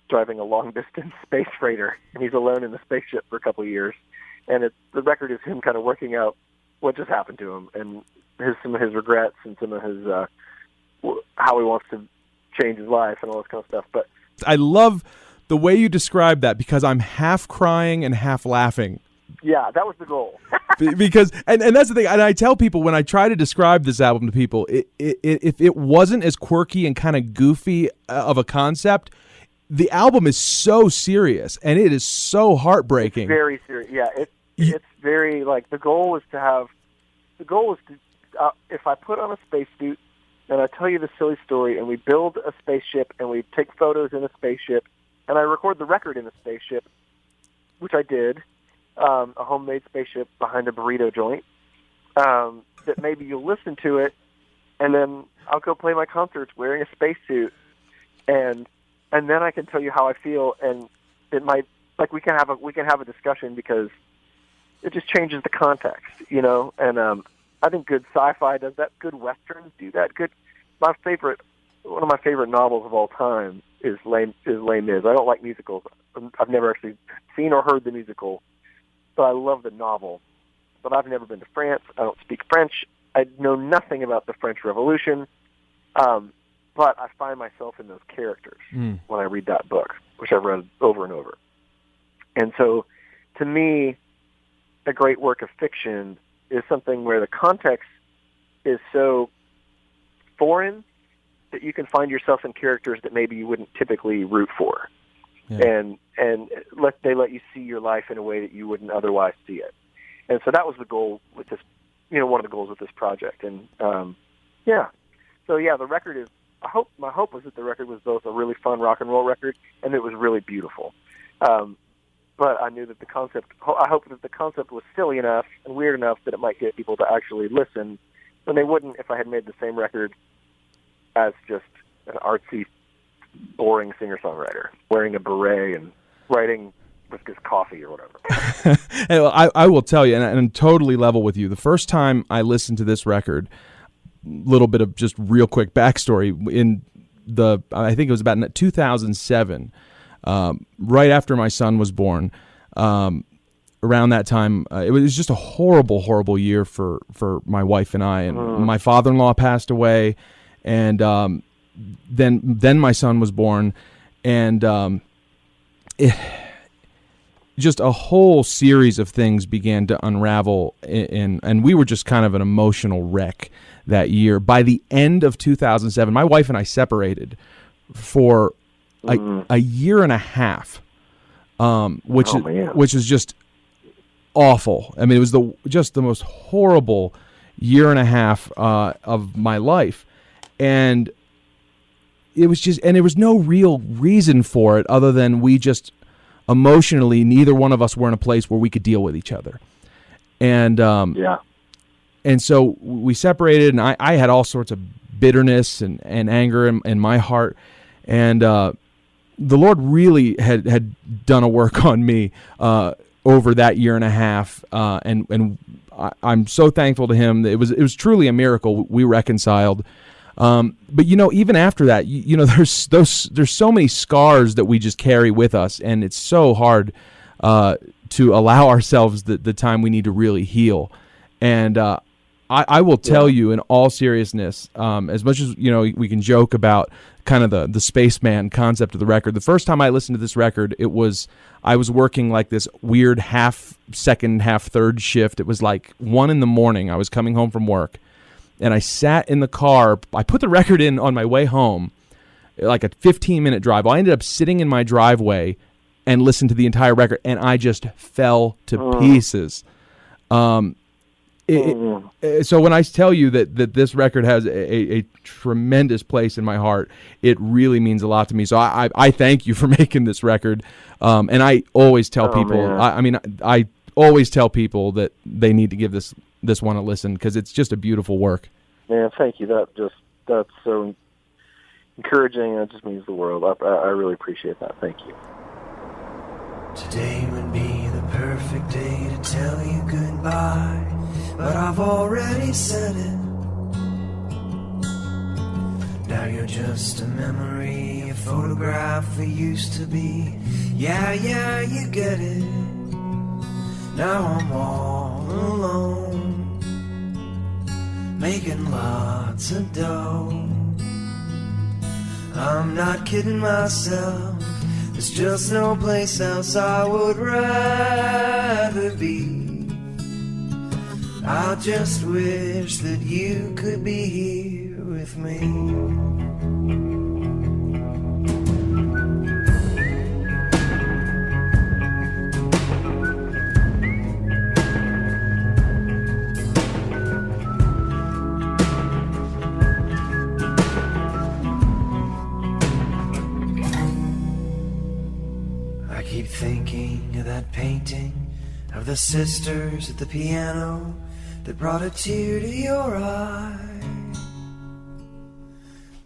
driving a long-distance space freighter, and he's alone in the spaceship for a couple of years. And the record is him kind of working out what just happened to him, and some of his regrets and some of his how he wants to change his life and all this kind of stuff. But I love the way you describe that, because I'm half crying and half laughing. Yeah, that was the goal. Because and that's the thing, and I tell people when I try to describe this album to people, if it wasn't as quirky and kind of goofy of a concept, the album is so serious and it is so heartbreaking. It's very serious. Yeah, it's very like the goal is to if I put on a spacesuit and I tell you the silly story and we build a spaceship and we take photos in a spaceship and I record the record in a spaceship, which I did. A homemade spaceship behind a burrito joint, that maybe you'll listen to it, and then I'll go play my concerts wearing a spacesuit, and then I can tell you how I feel, and it might, like, we can have a discussion because it just changes the context, and I think good sci-fi does that, good westerns do that, one of my favorite novels of all time is Les Mis. I don't like musicals. I've never actually seen or heard the musical. But I love the novel. But I've never been to France. I don't speak French. I know nothing about the French Revolution. But I find myself in those characters when I read that book, which I've read over and over. And so, to me, a great work of fiction is something where the context is so foreign that you can find yourself in characters that maybe you wouldn't typically root for. Yeah. And they let you see your life in a way that you wouldn't otherwise see it. And so that was the goal with this, one of the goals with this project. And the record is, my hope was that the record was both a really fun rock and roll record and it was really beautiful. but I knew that I hoped that the concept was silly enough and weird enough that it might get people to actually listen when they wouldn't if I had made the same record as just an artsy, boring singer-songwriter wearing a beret and writing with his coffee or whatever. I will tell you, and I'm totally level with you. The first time I listened to this record, little bit of just real quick backstory, I think it was about 2007, right after my son was born. Around that time, it was just a horrible, horrible year for my wife and I. And my father-in-law passed away, and then my son was born, and just a whole series of things began to unravel, and we were just kind of an emotional wreck that year. By the end of 2007, my wife and I separated for a year and a half, which is just awful. I mean, it was just the most horrible year and a half of my life, and there was no real reason for it other than we just emotionally, neither one of us were in a place where we could deal with each other, and and so we separated, and I had all sorts of bitterness and anger in my heart, and the Lord really had done a work on me over that year and a half, and I'm so thankful to Him. It was truly a miracle. We reconciled. But even after that, there's so many scars that we just carry with us, and it's so hard to allow ourselves the time we need to really heal. And I will tell you, in all seriousness, as much as we can joke about kind of the spaceman concept of the record. The first time I listened to this record, I was working like this weird half second, half third shift. It was like 1 a.m. I was coming home from work. And I sat in the car. I put the record in on my way home, like a 15-minute drive. I ended up sitting in my driveway and listened to the entire record, and I just fell to pieces. So when I tell you that this record has a tremendous place in my heart, it really means a lot to me. So I thank you for making this record. And I always tell people, I always tell people that they need to give this one a listen, because it's just a beautiful work. Man, thank you. That's so encouraging, and it just means the world. I really appreciate that. Thank you. Today would be the perfect day to tell you goodbye, but I've already said it. Now you're just a memory, a photograph we used to be. Yeah, you get it. Now I'm all alone, making lots of dough. I'm not kidding myself, there's just no place else I would rather be. I just wish that you could be here with me. Thinking of that painting of the sisters at the piano that brought a tear to your eye.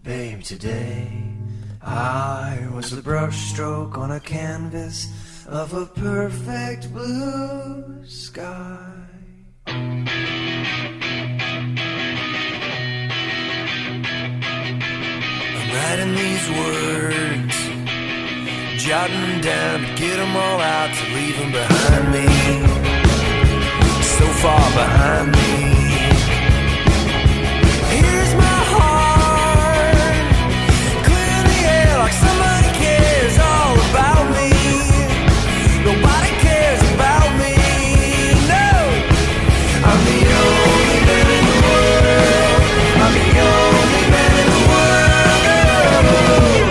Babe, today I was the brushstroke on a canvas of a perfect blue sky. I'm writing these words, jotting them down to get them all out, to leave them behind me, so far behind me. Here's my heart, clear in the air like somebody cares all about me. Nobody cares about me, no. I'm the only man in the world, I'm the only man in the world, oh.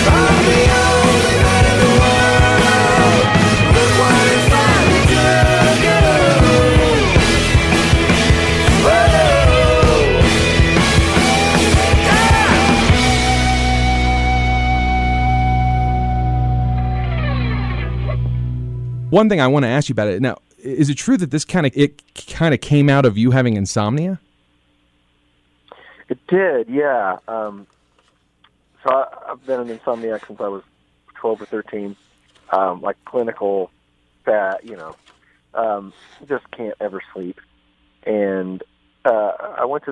I'm the One thing I want to ask you about it now, is it true that this kind of came out of you having insomnia? It did, yeah. So I've been an insomniac since I was 12 or 13, like clinical, just can't ever sleep. And I was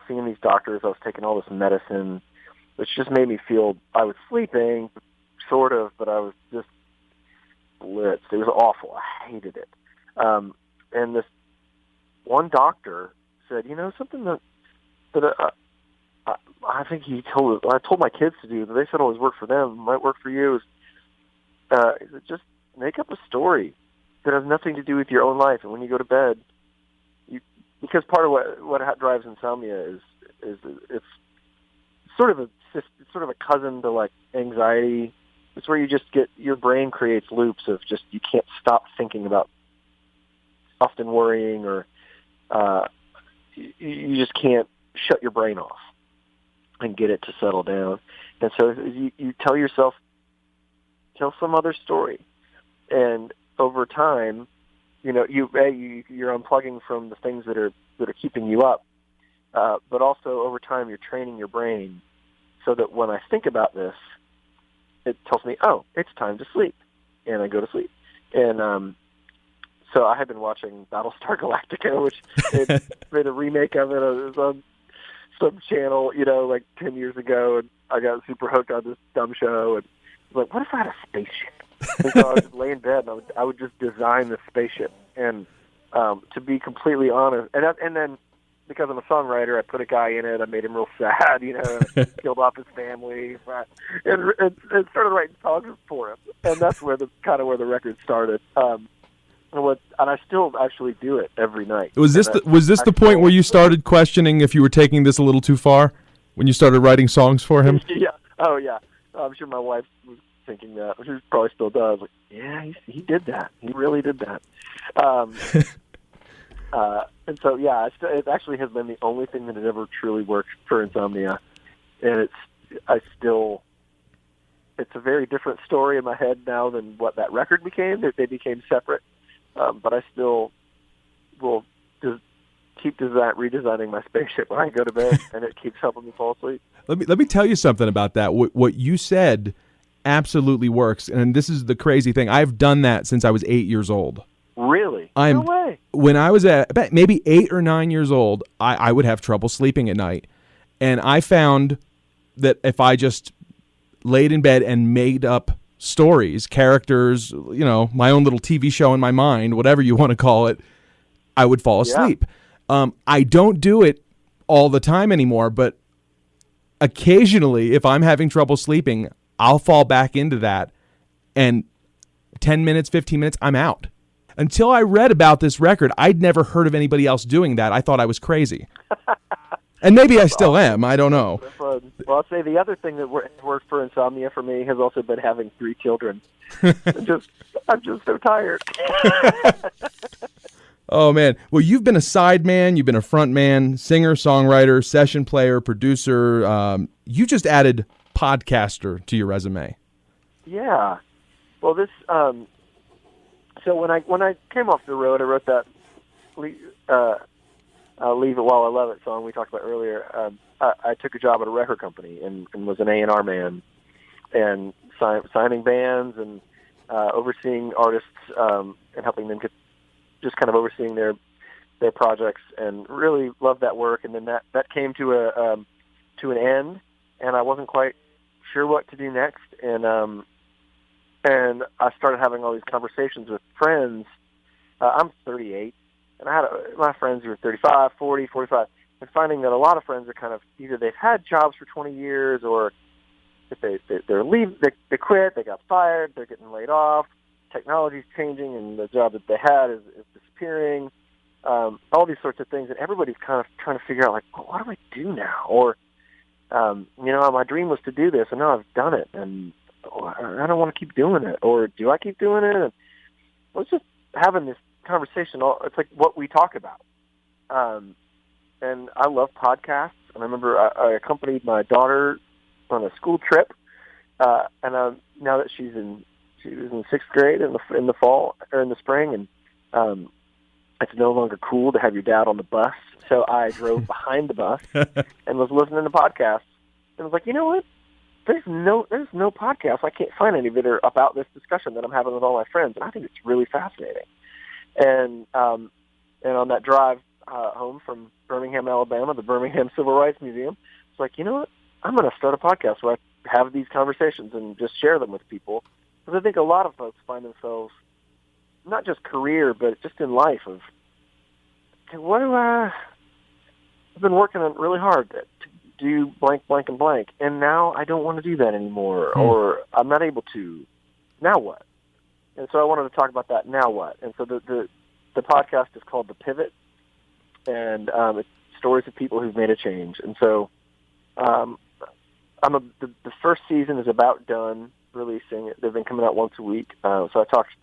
seeing these doctors, I was taking all this medicine, which just made me feel, I was sleeping, sort of, but I was just blitzed. It was awful. I hated it. And this one doctor said, something that I think I told my kids to do, that they said always worked for them, might work for you, is just make up a story that has nothing to do with your own life. And when you go to bed, because part of what drives insomnia is it's sort of a cousin to like anxiety. It's where you just your brain creates loops of just, you can't stop thinking about often worrying, or you just can't shut your brain off and get it to settle down. And so you tell some other story, and over time, you're unplugging from the things that are keeping you up, but also over time you're training your brain so that when I think about this, it tells me, oh, it's time to sleep, and I go to sleep. And so I had been watching Battlestar Galactica, which they made a remake of it. It was on some channel, like 10 years ago, and I got super hooked on this dumb show. And I was like, what if I had a spaceship? And so I would just lay in bed, and I would just design the spaceship. And to be completely honest, and then because I'm a songwriter, I put a guy in it. I made him real sad, killed off his family, and started writing songs for him. And that's where the record started. And I still actually do it every night. Was this the point where you started questioning if you were taking this a little too far, when you started writing songs for him? Yeah. Oh, yeah. I'm sure my wife was thinking that. She probably still does. Like, yeah, he did that. He really did that. And so, yeah, it actually has been the only thing that has ever truly worked for insomnia. And it's a very different story in my head now than what that record became. They became separate. But I still will just keep redesigning my spaceship when I go to bed, and it keeps helping me fall asleep. Let me tell you something about that. What you said absolutely works, and this is the crazy thing. I've done that since I was 8 years old. Really? No way. When I was about maybe 8 or 9 years old, I would have trouble sleeping at night, and I found that if I just laid in bed and made up stories, characters, my own little TV show in my mind, whatever you want to call it, I would fall asleep. Yeah. I don't do it all the time anymore, but occasionally, if I'm having trouble sleeping, I'll fall back into that, and 10 minutes, 15 minutes, I'm out. Until I read about this record, I'd never heard of anybody else doing that. I thought I was crazy. And maybe I still am. I don't know. Well, I'll say the other thing that worked for insomnia for me has also been having 3 children. I'm just so tired. Oh, man. Well, you've been a side man. You've been a front man, singer, songwriter, session player, producer. You just added podcaster to your resume. Yeah. Well, this. So when I came off the road, I wrote that "Leave It While I Love It" song we talked about earlier. I took a job at a record company and was an A&R man, and signing bands and overseeing artists and helping them just kind of overseeing their projects, and really loved that work. And then that came to an end, and I wasn't quite sure what to do next. And I started having all these conversations with friends. I'm 38, and I had my friends who were 35, 40, 45, and finding that a lot of friends are kind of either they've had jobs for 20 years, or if they quit, they got fired, they're getting laid off, technology's changing, and the job that they had is disappearing. All these sorts of things, and everybody's kind of trying to figure out, like, well, what do I do now? Or, my dream was to do this, and now I've done it, and I don't want to keep doing it. Or do I keep doing it? And let's just having this conversation. It's like what we talk about. And I love podcasts. And I remember I accompanied my daughter on a school trip. And now that she's She was in 6th grade in the fall or in the spring, and it's no longer cool to have your dad on the bus. So I drove behind the bus and was listening to podcasts, and was like, you know what? There's no podcast. I can't find any that are about this discussion that I'm having with all my friends, and I think it's really fascinating. And on that drive home from Birmingham, Alabama, the Birmingham Civil Rights Museum, it's like, you know what? I'm going to start a podcast where I have these conversations and just share them with people, because I think a lot of folks find themselves not just career, but just in life of, okay, what do I've been working on really hard to do blank, blank, and blank, and now I don't want to do that anymore, or I'm not able to. Now what? And so I wanted to talk about that. Now what? And so the podcast is called The Pivot, and it's stories of people who've made a change. And so the first season is about done releasing. They've been coming out once a week. So I talked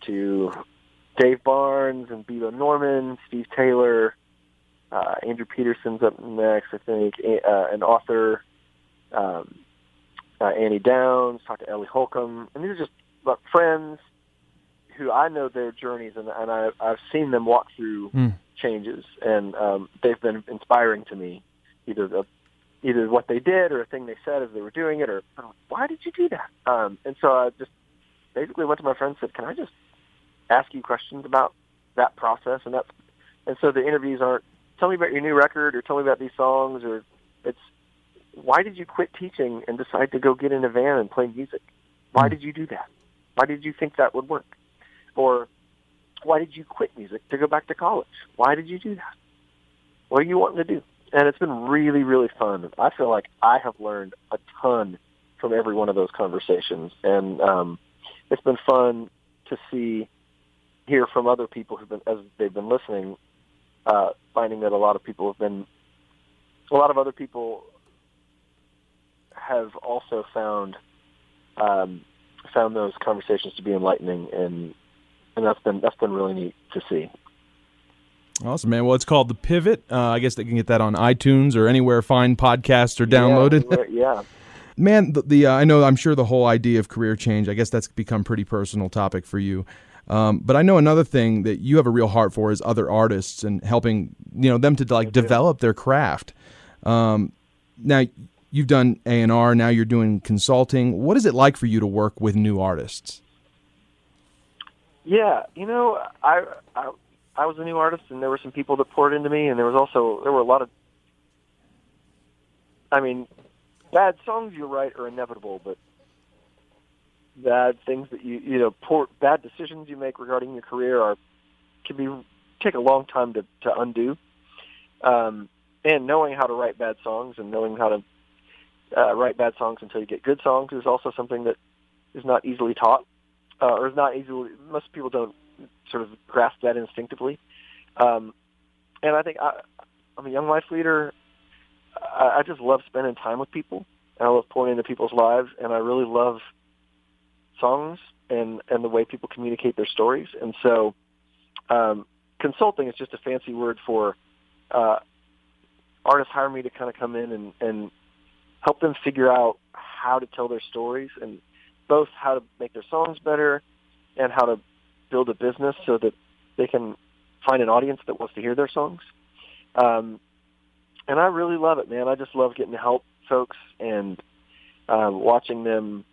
to Dave Barnes and Beto Norman, Steve Taylor, Andrew Peterson's up next, I think, an author, Annie Downs, talked to Ellie Holcomb, and these are just friends who I know their journeys, and I've seen them walk through changes, and they've been inspiring to me, either what they did or a thing they said as they were doing it, or why did you do that? And so I just basically went to my friend and said, can I just ask you questions about that process? And so the interviews aren't, tell me about your new record, or tell me about these songs, or it's, why did you quit teaching and decide to go get in a van and play music? Why did you do that? Why did you think that would work? Or why did you quit music to go back to college? Why did you do that? What are you wanting to do? And it's been really, really fun. I feel like I have learned a ton from every one of those conversations. And it's been fun to hear from other people who've been, as they've been listening, finding that a lot of other people have also found those conversations to be enlightening, and that's been really neat to see. Awesome, man. Well, it's called The Pivot. I guess they can get that on iTunes or anywhere fine podcasts are downloaded. Yeah. Man, I'm sure the whole idea of career change, I guess that's become a pretty personal topic for you. But I know another thing that you have a real heart for is other artists and helping, them to develop their craft. Now you've done A&R, now you're doing consulting. What is it like for you to work with new artists? Yeah, I was a new artist, and there were some people that poured into me, and there were a lot of, bad songs you write are inevitable, but bad things that bad decisions you make regarding your career take a long time to undo. And knowing how to write bad songs and knowing how to write bad songs until you get good songs is also something that is not easily taught, or is not easily. Most people don't sort of grasp that instinctively. And I think I'm a young life leader. I just love spending time with people, and I love pouring into people's lives, and I really love songs and the way people communicate their stories. And so consulting is just a fancy word for artists hire me to kind of come in and help them figure out how to tell their stories, and both how to make their songs better and how to build a business so that they can find an audience that wants to hear their songs. And I really love it, man. I just love getting to help folks and watching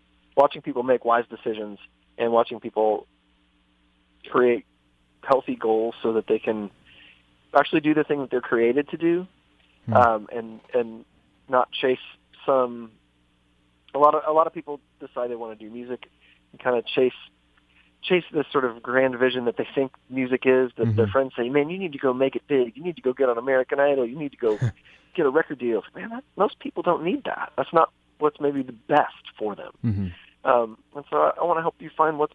people make wise decisions and watching people create healthy goals so that they can actually do the thing that they're created to do, and not chase some. A lot of people decide they want to do music and kind of chase this sort of grand vision that they think music is, that their friends say, man, you need to go make it big. You need to go get on American Idol. You need to go get a record deal. Man, most people don't need that. That's not what's maybe the best for them. And so I want to help you find what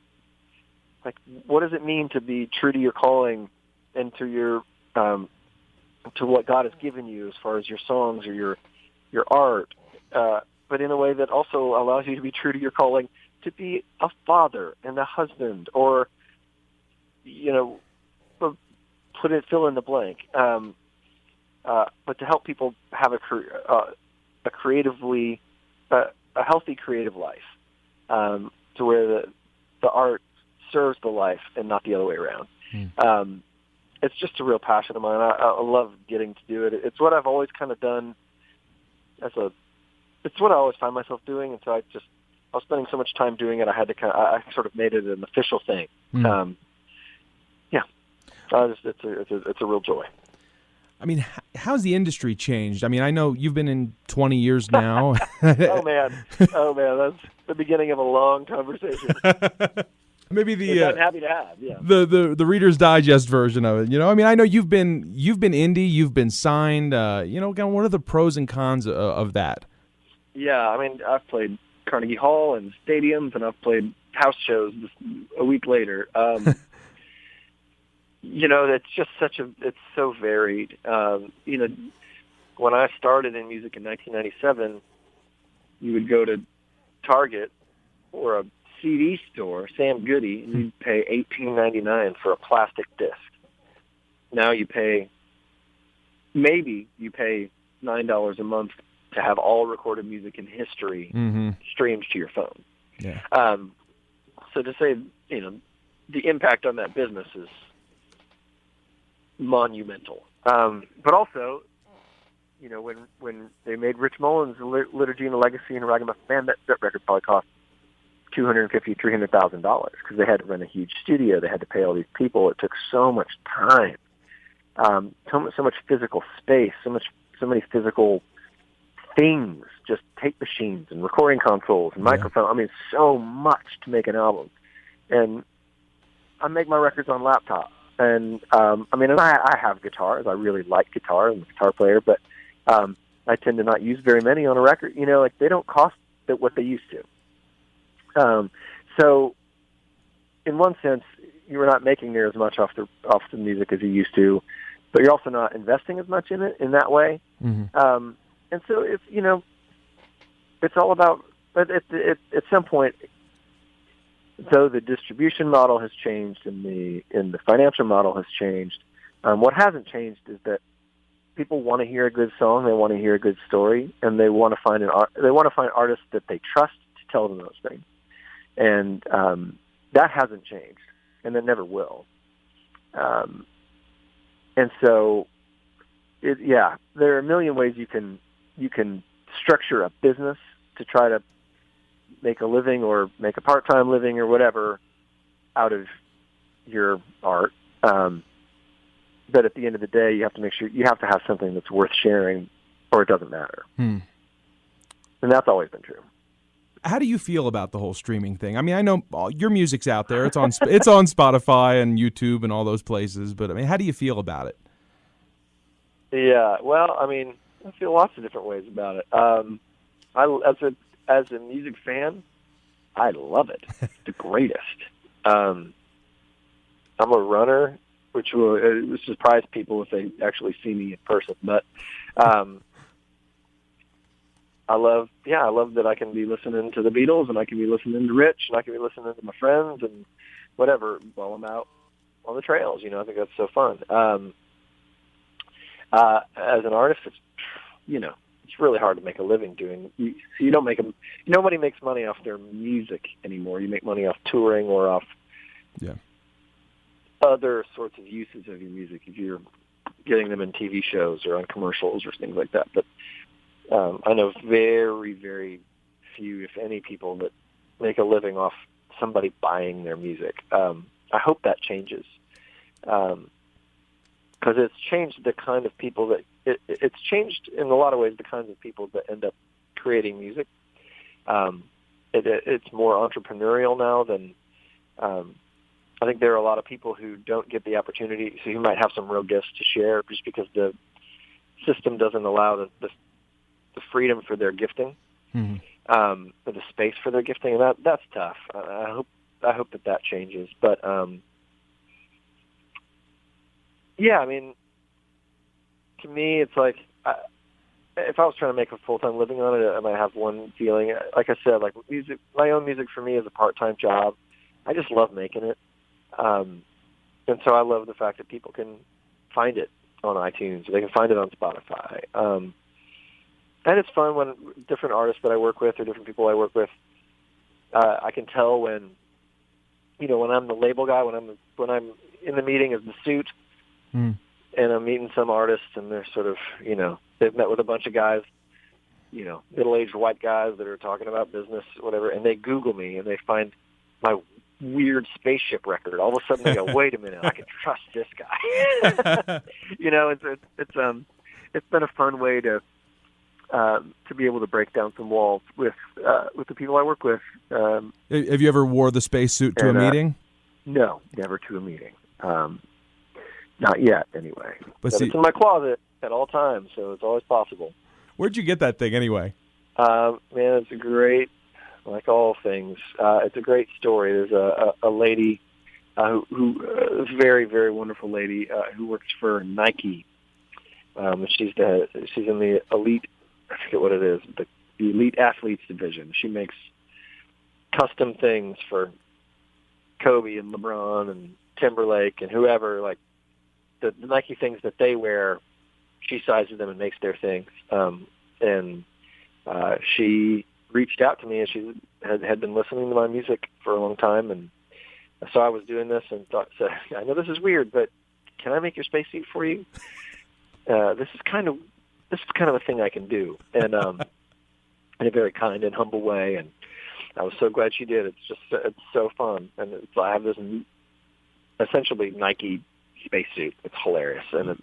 does it mean to be true to your calling and to your to what God has given you as far as your songs or your art, but in a way that also allows you to be true to your calling to be a father and a husband, or fill in the blank. But to help people have a healthy creative life, to to where the art serves the life and not the other way around. It's just a real passion of mine. I love getting to do it. It's what I've always kind of done it's what I always find myself doing. And so I was spending so much time doing it. I had to I sort of made it an official thing. It's a real joy. I mean, how's the industry changed? I mean, I know you've been in 20 years now. Oh man, that's the beginning of a long conversation. Maybe Which I'm happy to have. Yeah. The Reader's Digest version of it. I mean, I know you've been indie, you've been signed. What are the pros and cons of that? Yeah, I mean, I've played Carnegie Hall and stadiums, and I've played house shows a week later. It's just it's so varied. When I started in music in 1997, you would go to Target or a CD store, Sam Goody, and you'd pay $18.99 for a plastic disc. Now you pay $9 a month to have all recorded music in history streamed to your phone. Yeah. So to say, the impact on that business is monumental. But also, when they made Rich Mullins' Liturgy and the Legacy and Ragamuffin Band, that record probably cost $250,000, $300,000 because they had to rent a huge studio. They had to pay all these people. It took so much time, so much physical space, so many physical things, just tape machines and recording consoles and microphones. I mean, so much to make an album. And I make my records on laptop. And I have guitars. I really like guitar. I'm a guitar player, but I tend to not use very many on a record. They don't cost what they used to. So, in one sense, you're not making near as much off the music as you used to, but you're also not investing as much in it in that way. Mm-hmm. And so it's all about. But at some point, though the distribution model has changed and the financial model has changed, what hasn't changed is that people want to hear a good song, they want to hear a good story, and they want to find artists that they trust to tell them those things. And that hasn't changed, and it never will. And so, there are a million ways you can structure a business to try to make a living or make a part-time living or whatever out of your art. But at the end of the day, you have to make sure you have to have something that's worth sharing, or it doesn't matter. And that's always been true. How do you feel about the whole streaming thing? I mean, I know your music's out there. It's on Spotify and YouTube and all those places. But I mean, how do you feel about it? Yeah, well, I mean, I feel lots of different ways about it. As a music fan, I love it. It's the greatest. I'm a runner, which will surprise people if they actually see me in person. But I love that I can be listening to the Beatles, and I can be listening to Rich, and I can be listening to my friends and whatever while I'm out on the trails. I think that's so fun. As an artist, it's really hard to make a living doing. You don't make nobody makes money off their music anymore. You make money off touring or off other sorts of uses of your music if you're getting them in TV shows or on commercials or things like that. But I know very, very few, if any, people that make a living off somebody buying their music. I hope that changes because it's changed the kind of people that it's changed in a lot of ways the kinds of people that end up creating music. It's more entrepreneurial now than I think there are a lot of people who don't get the opportunity, so who might have some real gifts to share just because the system doesn't allow the freedom for their gifting, or the space for their gifting, and that's tough. I hope that changes. But I mean, to me, it's like if I was trying to make a full-time living on it, I might have one feeling. Like I said, like music, my own music for me is a part-time job. I just love making it, and so I love the fact that people can find it on iTunes, or they can find it on Spotify. And it's fun when different artists that I work with or different people I work with I can tell when, when I'm the label guy, when I'm in the meeting as the suit, and I'm meeting some artists, and they're sort of, they've met with a bunch of guys, middle-aged white guys that are talking about business, whatever, and they Google me and they find my weird spaceship record. All of a sudden they go, wait a minute, I can trust this guy. It's been a fun way to be able to break down some walls with the people I work with. Have you ever wore the spacesuit to a meeting? No, never to a meeting. Not yet, anyway. But it's in my closet at all times, so it's always possible. Where'd you get that thing anyway? Man, it's a great, like all things, it's a great story. There's a lady who a very, very wonderful lady who works for Nike. She's in the elite, I forget what it is, the elite athletes division. She makes custom things for Kobe and LeBron and Timberlake and whoever, like the Nike things that they wear. She sizes them and makes their things. She reached out to me, and she had been listening to my music for a long time, and so I was doing this and thought, I know this is weird, but can I make your spacesuit for you? This is kind of a thing I can do, and in a very kind and humble way. And I was so glad she did. It's so fun, and I have this essentially Nike spacesuit. It's hilarious, and it's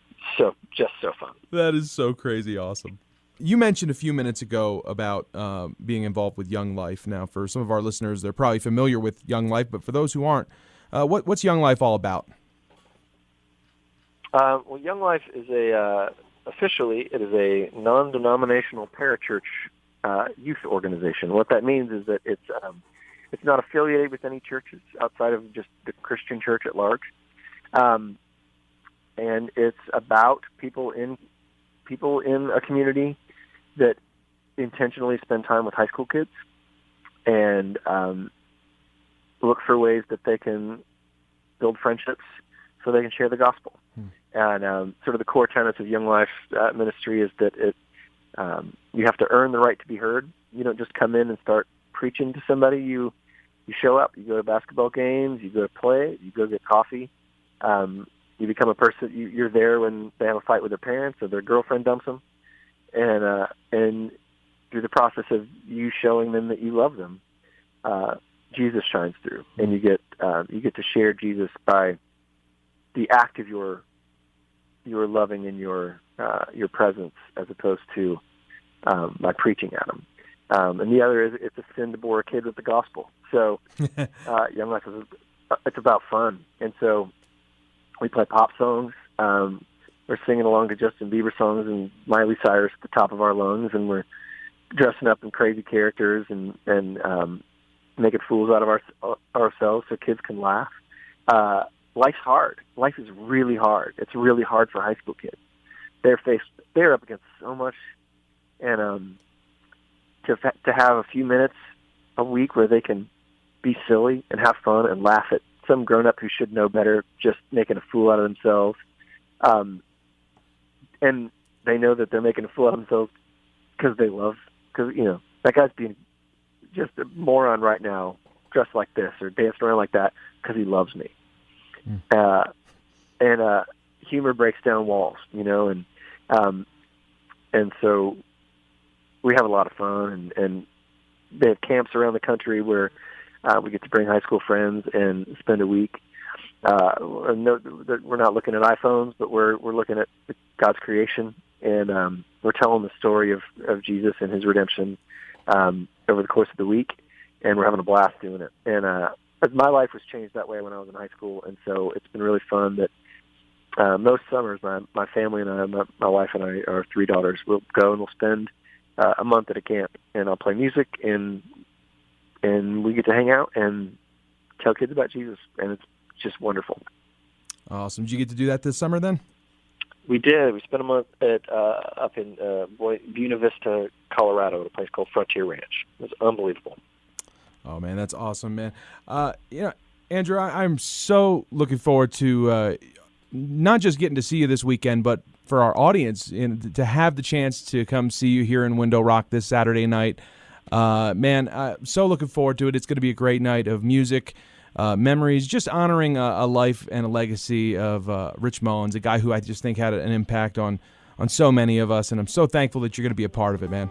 just so fun. That is so crazy awesome. You mentioned a few minutes ago about being involved with Young Life. Now, for some of our listeners, they're probably familiar with Young Life, but for those who aren't, what's Young Life all about? Well, Young Life is officially it is a non-denominational parachurch youth organization. What that means is that it's not affiliated with any churches outside of just the Christian church at large, and it's about people in a community that intentionally spend time with high school kids and look for ways that they can build friendships so they can share the gospel. And sort of the core tenets of Young Life ministry is that you have to earn the right to be heard. You don't just come in and start preaching to somebody. You show up. You go to basketball games. You go to play. You go get coffee. You become a person. You're there when they have a fight with their parents or their girlfriend dumps them, and through the process of you showing them that you love them, Jesus shines through, and you get to share Jesus by the act of your loving in your presence, as opposed to by preaching at them. And the other is it's a sin to bore a kid with the gospel. So Young Life it's about fun, and so we play pop songs. We're singing along to Justin Bieber songs and Miley Cyrus at the top of our lungs, and we're dressing up in crazy characters and making fools out of ourselves so kids can laugh. Life's hard. Life is really hard. It's really hard for high school kids. They're up against so much, and to have a few minutes a week where they can be silly and have fun and laugh at some grown-up who should know better just making a fool out of themselves, and they know that they're making a fool out of themselves because that guy's being just a moron right now, dressed like this or dancing around like that because he loves me. And humor breaks down walls, and so we have a lot of fun, and they have camps around the country where we get to bring high school friends and spend a week. We're not looking at iPhones, but we're looking at God's creation, and we're telling the story of Jesus and his redemption over the course of the week, and we're having a blast doing it. And my life was changed that way when I was in high school, and so it's been really fun that most summers my family and I, my wife and I, our 3 daughters, will go and we'll spend a month at a camp, and I'll play music, and we get to hang out and tell kids about Jesus, and it's just wonderful. Awesome. Did you get to do that this summer then? We did. We spent a month up in Buena Vista, Colorado, at a place called Frontier Ranch. It was unbelievable. Oh, man, that's awesome, man. Andrew, I'm so looking forward to not just getting to see you this weekend, but for our audience to have the chance to come see you here in Window Rock this Saturday night. Man, so looking forward to it. It's going to be a great night of music, memories, just honoring a life and a legacy of Rich Mullins, a guy who I just think had an impact on so many of us, and I'm so thankful that you're going to be a part of it, man.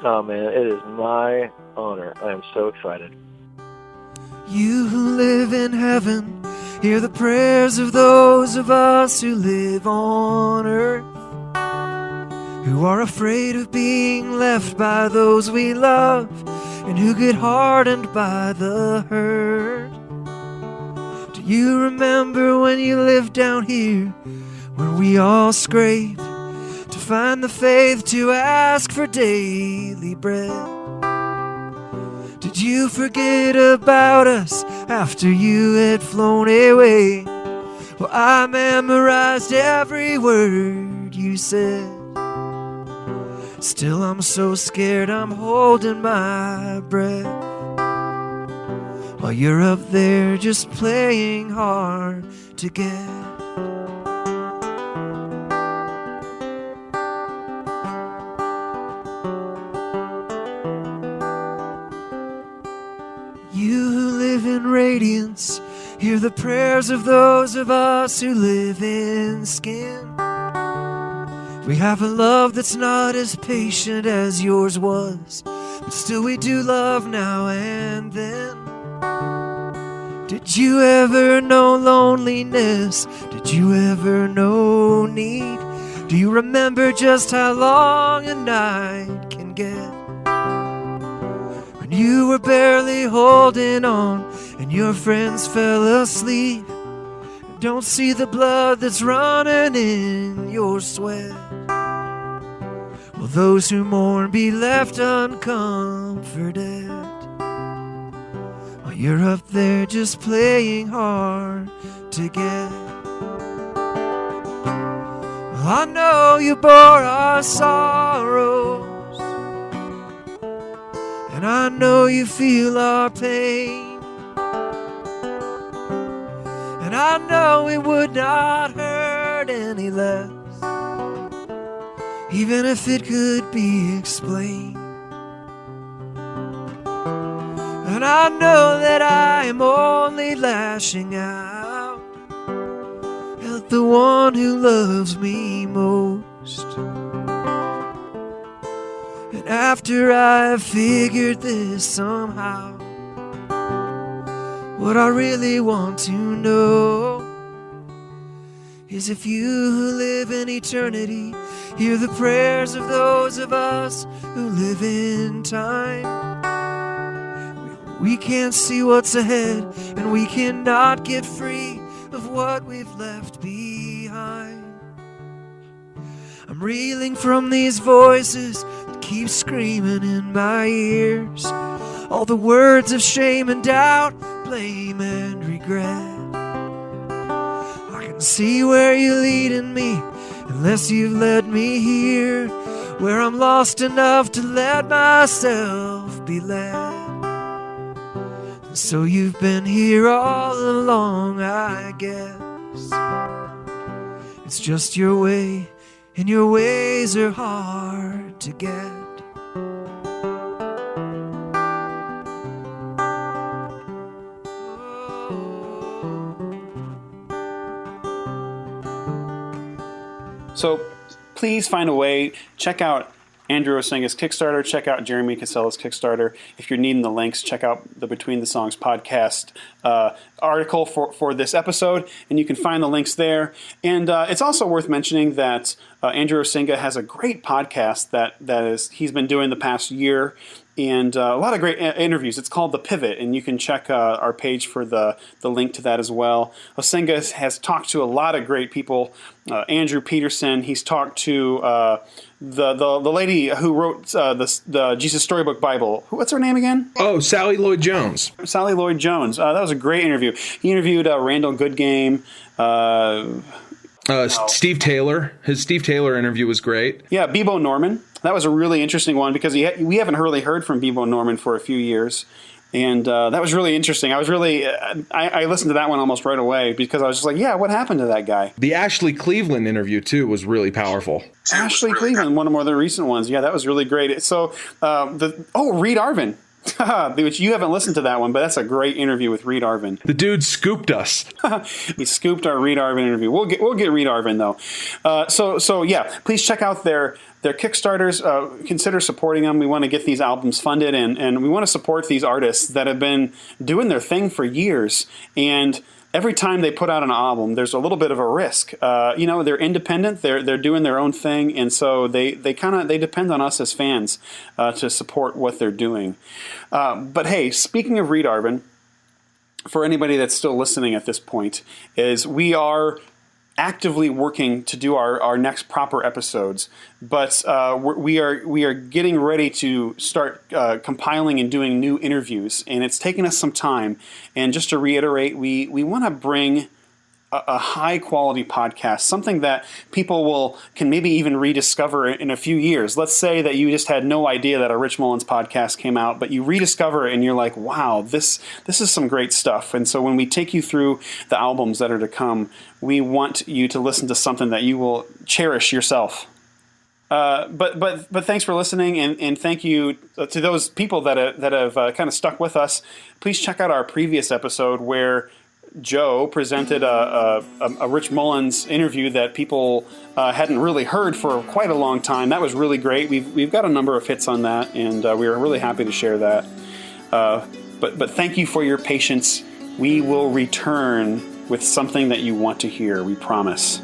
Oh, man, it is my honor. I am so excited. You who live in heaven, hear the prayers of those of us who live on earth, who are afraid of being left by those we love, and who get hardened by the hurt. Do you remember when you lived down here, where we all scraped to find the faith to ask for daily bread? Did you forget about us after you had flown away? Well, I memorized every word you said. Still, I'm so scared I'm holding my breath, while you're up there just playing hard to get. You who live in radiance, hear the prayers of those of us who live in skin. We have a love that's not as patient as yours was, but still we do love now and then. Did you ever know loneliness? Did you ever know need? Do you remember just how long a night can get? When you were barely holding on and your friends fell asleep, don't see the blood that's running in your sweat. Will those who mourn be left uncomforted, while you're up there just playing hard to get? Well, I know you bore our sorrows, and I know you feel our pain, and I know it would not hurt any less, even if it could be explained. And I know that I am only lashing out at the one who loves me most. And after I've figured this somehow, what I really want to know is if you who live in eternity hear the prayers of those of us who live in time. We can't see what's ahead, and we cannot get free of what we've left behind. I'm reeling from these voices that keep screaming in my ears, all the words of shame and doubt, blame and regret. I can see where you're leading me, unless you've led me here, where I'm lost enough to let myself be led. And so you've been here all along, I guess. It's just your way, and your ways are hard to get. So please find a way. Check out Andrew Osenga's Kickstarter. Check out Jeremy Casella's Kickstarter. If you're needing the links, check out the Between the Songs podcast article for this episode, and you can find the links there. And it's also worth mentioning that Andrew Osenga has a great podcast that he's been doing the past year, and a lot of great interviews. It's called The Pivot, and you can check our page for the link to that as well. Osenga has talked to a lot of great people. Andrew Peterson, he's talked to the lady who wrote the Jesus Storybook Bible. What's her name again? Oh, Sally Lloyd Jones. Sally Lloyd Jones. That was a great interview. He interviewed Randall Goodgame. Steve Taylor. His Steve Taylor interview was great. Yeah, Bebo Norman. That was a really interesting one because we haven't really heard from Bebo Norman for a few years. And that was really interesting. I was really, I listened to that one almost right away because I was just like, yeah, what happened to that guy? The Ashley Cleveland interview, too, was really powerful. Ashley Cleveland, one of more of the recent ones. Yeah, that was really great. So, Reed Arvin. Which you haven't listened to that one, but that's a great interview with Reed Arvin. The dude scooped us. He scooped our Reed Arvin interview. We'll get Reed Arvin though. So yeah, please check out their Kickstarters. Consider supporting them. We want to get these albums funded, and we want to support these artists that have been doing their thing for years. And every time they put out an album, there's a little bit of a risk. They're independent. They're doing their own thing, and so they depend on us as fans to support what they're doing. But hey, speaking of Reed Arvin, for anybody that's still listening at this point, is we are actively working to do our next proper episodes, but we are getting ready to start compiling and doing new interviews, and it's taken us some time. And just to reiterate, we want to bring a high quality podcast, something that people can maybe even rediscover in a few years. Let's say that you just had no idea that a Rich Mullins podcast came out, but you rediscover it and you're like, wow, this is some great stuff. And so when we take you through the albums that are to come, we want you to listen to something that you will cherish yourself. But thanks for listening, and thank you to those people that have kind of stuck with us. Please check out our previous episode where Joe presented a Rich Mullins interview that people hadn't really heard for quite a long time. That was really great. We've got a number of hits on that, and we were really happy to share that. But thank you for your patience. We will return with something that you want to hear, we promise.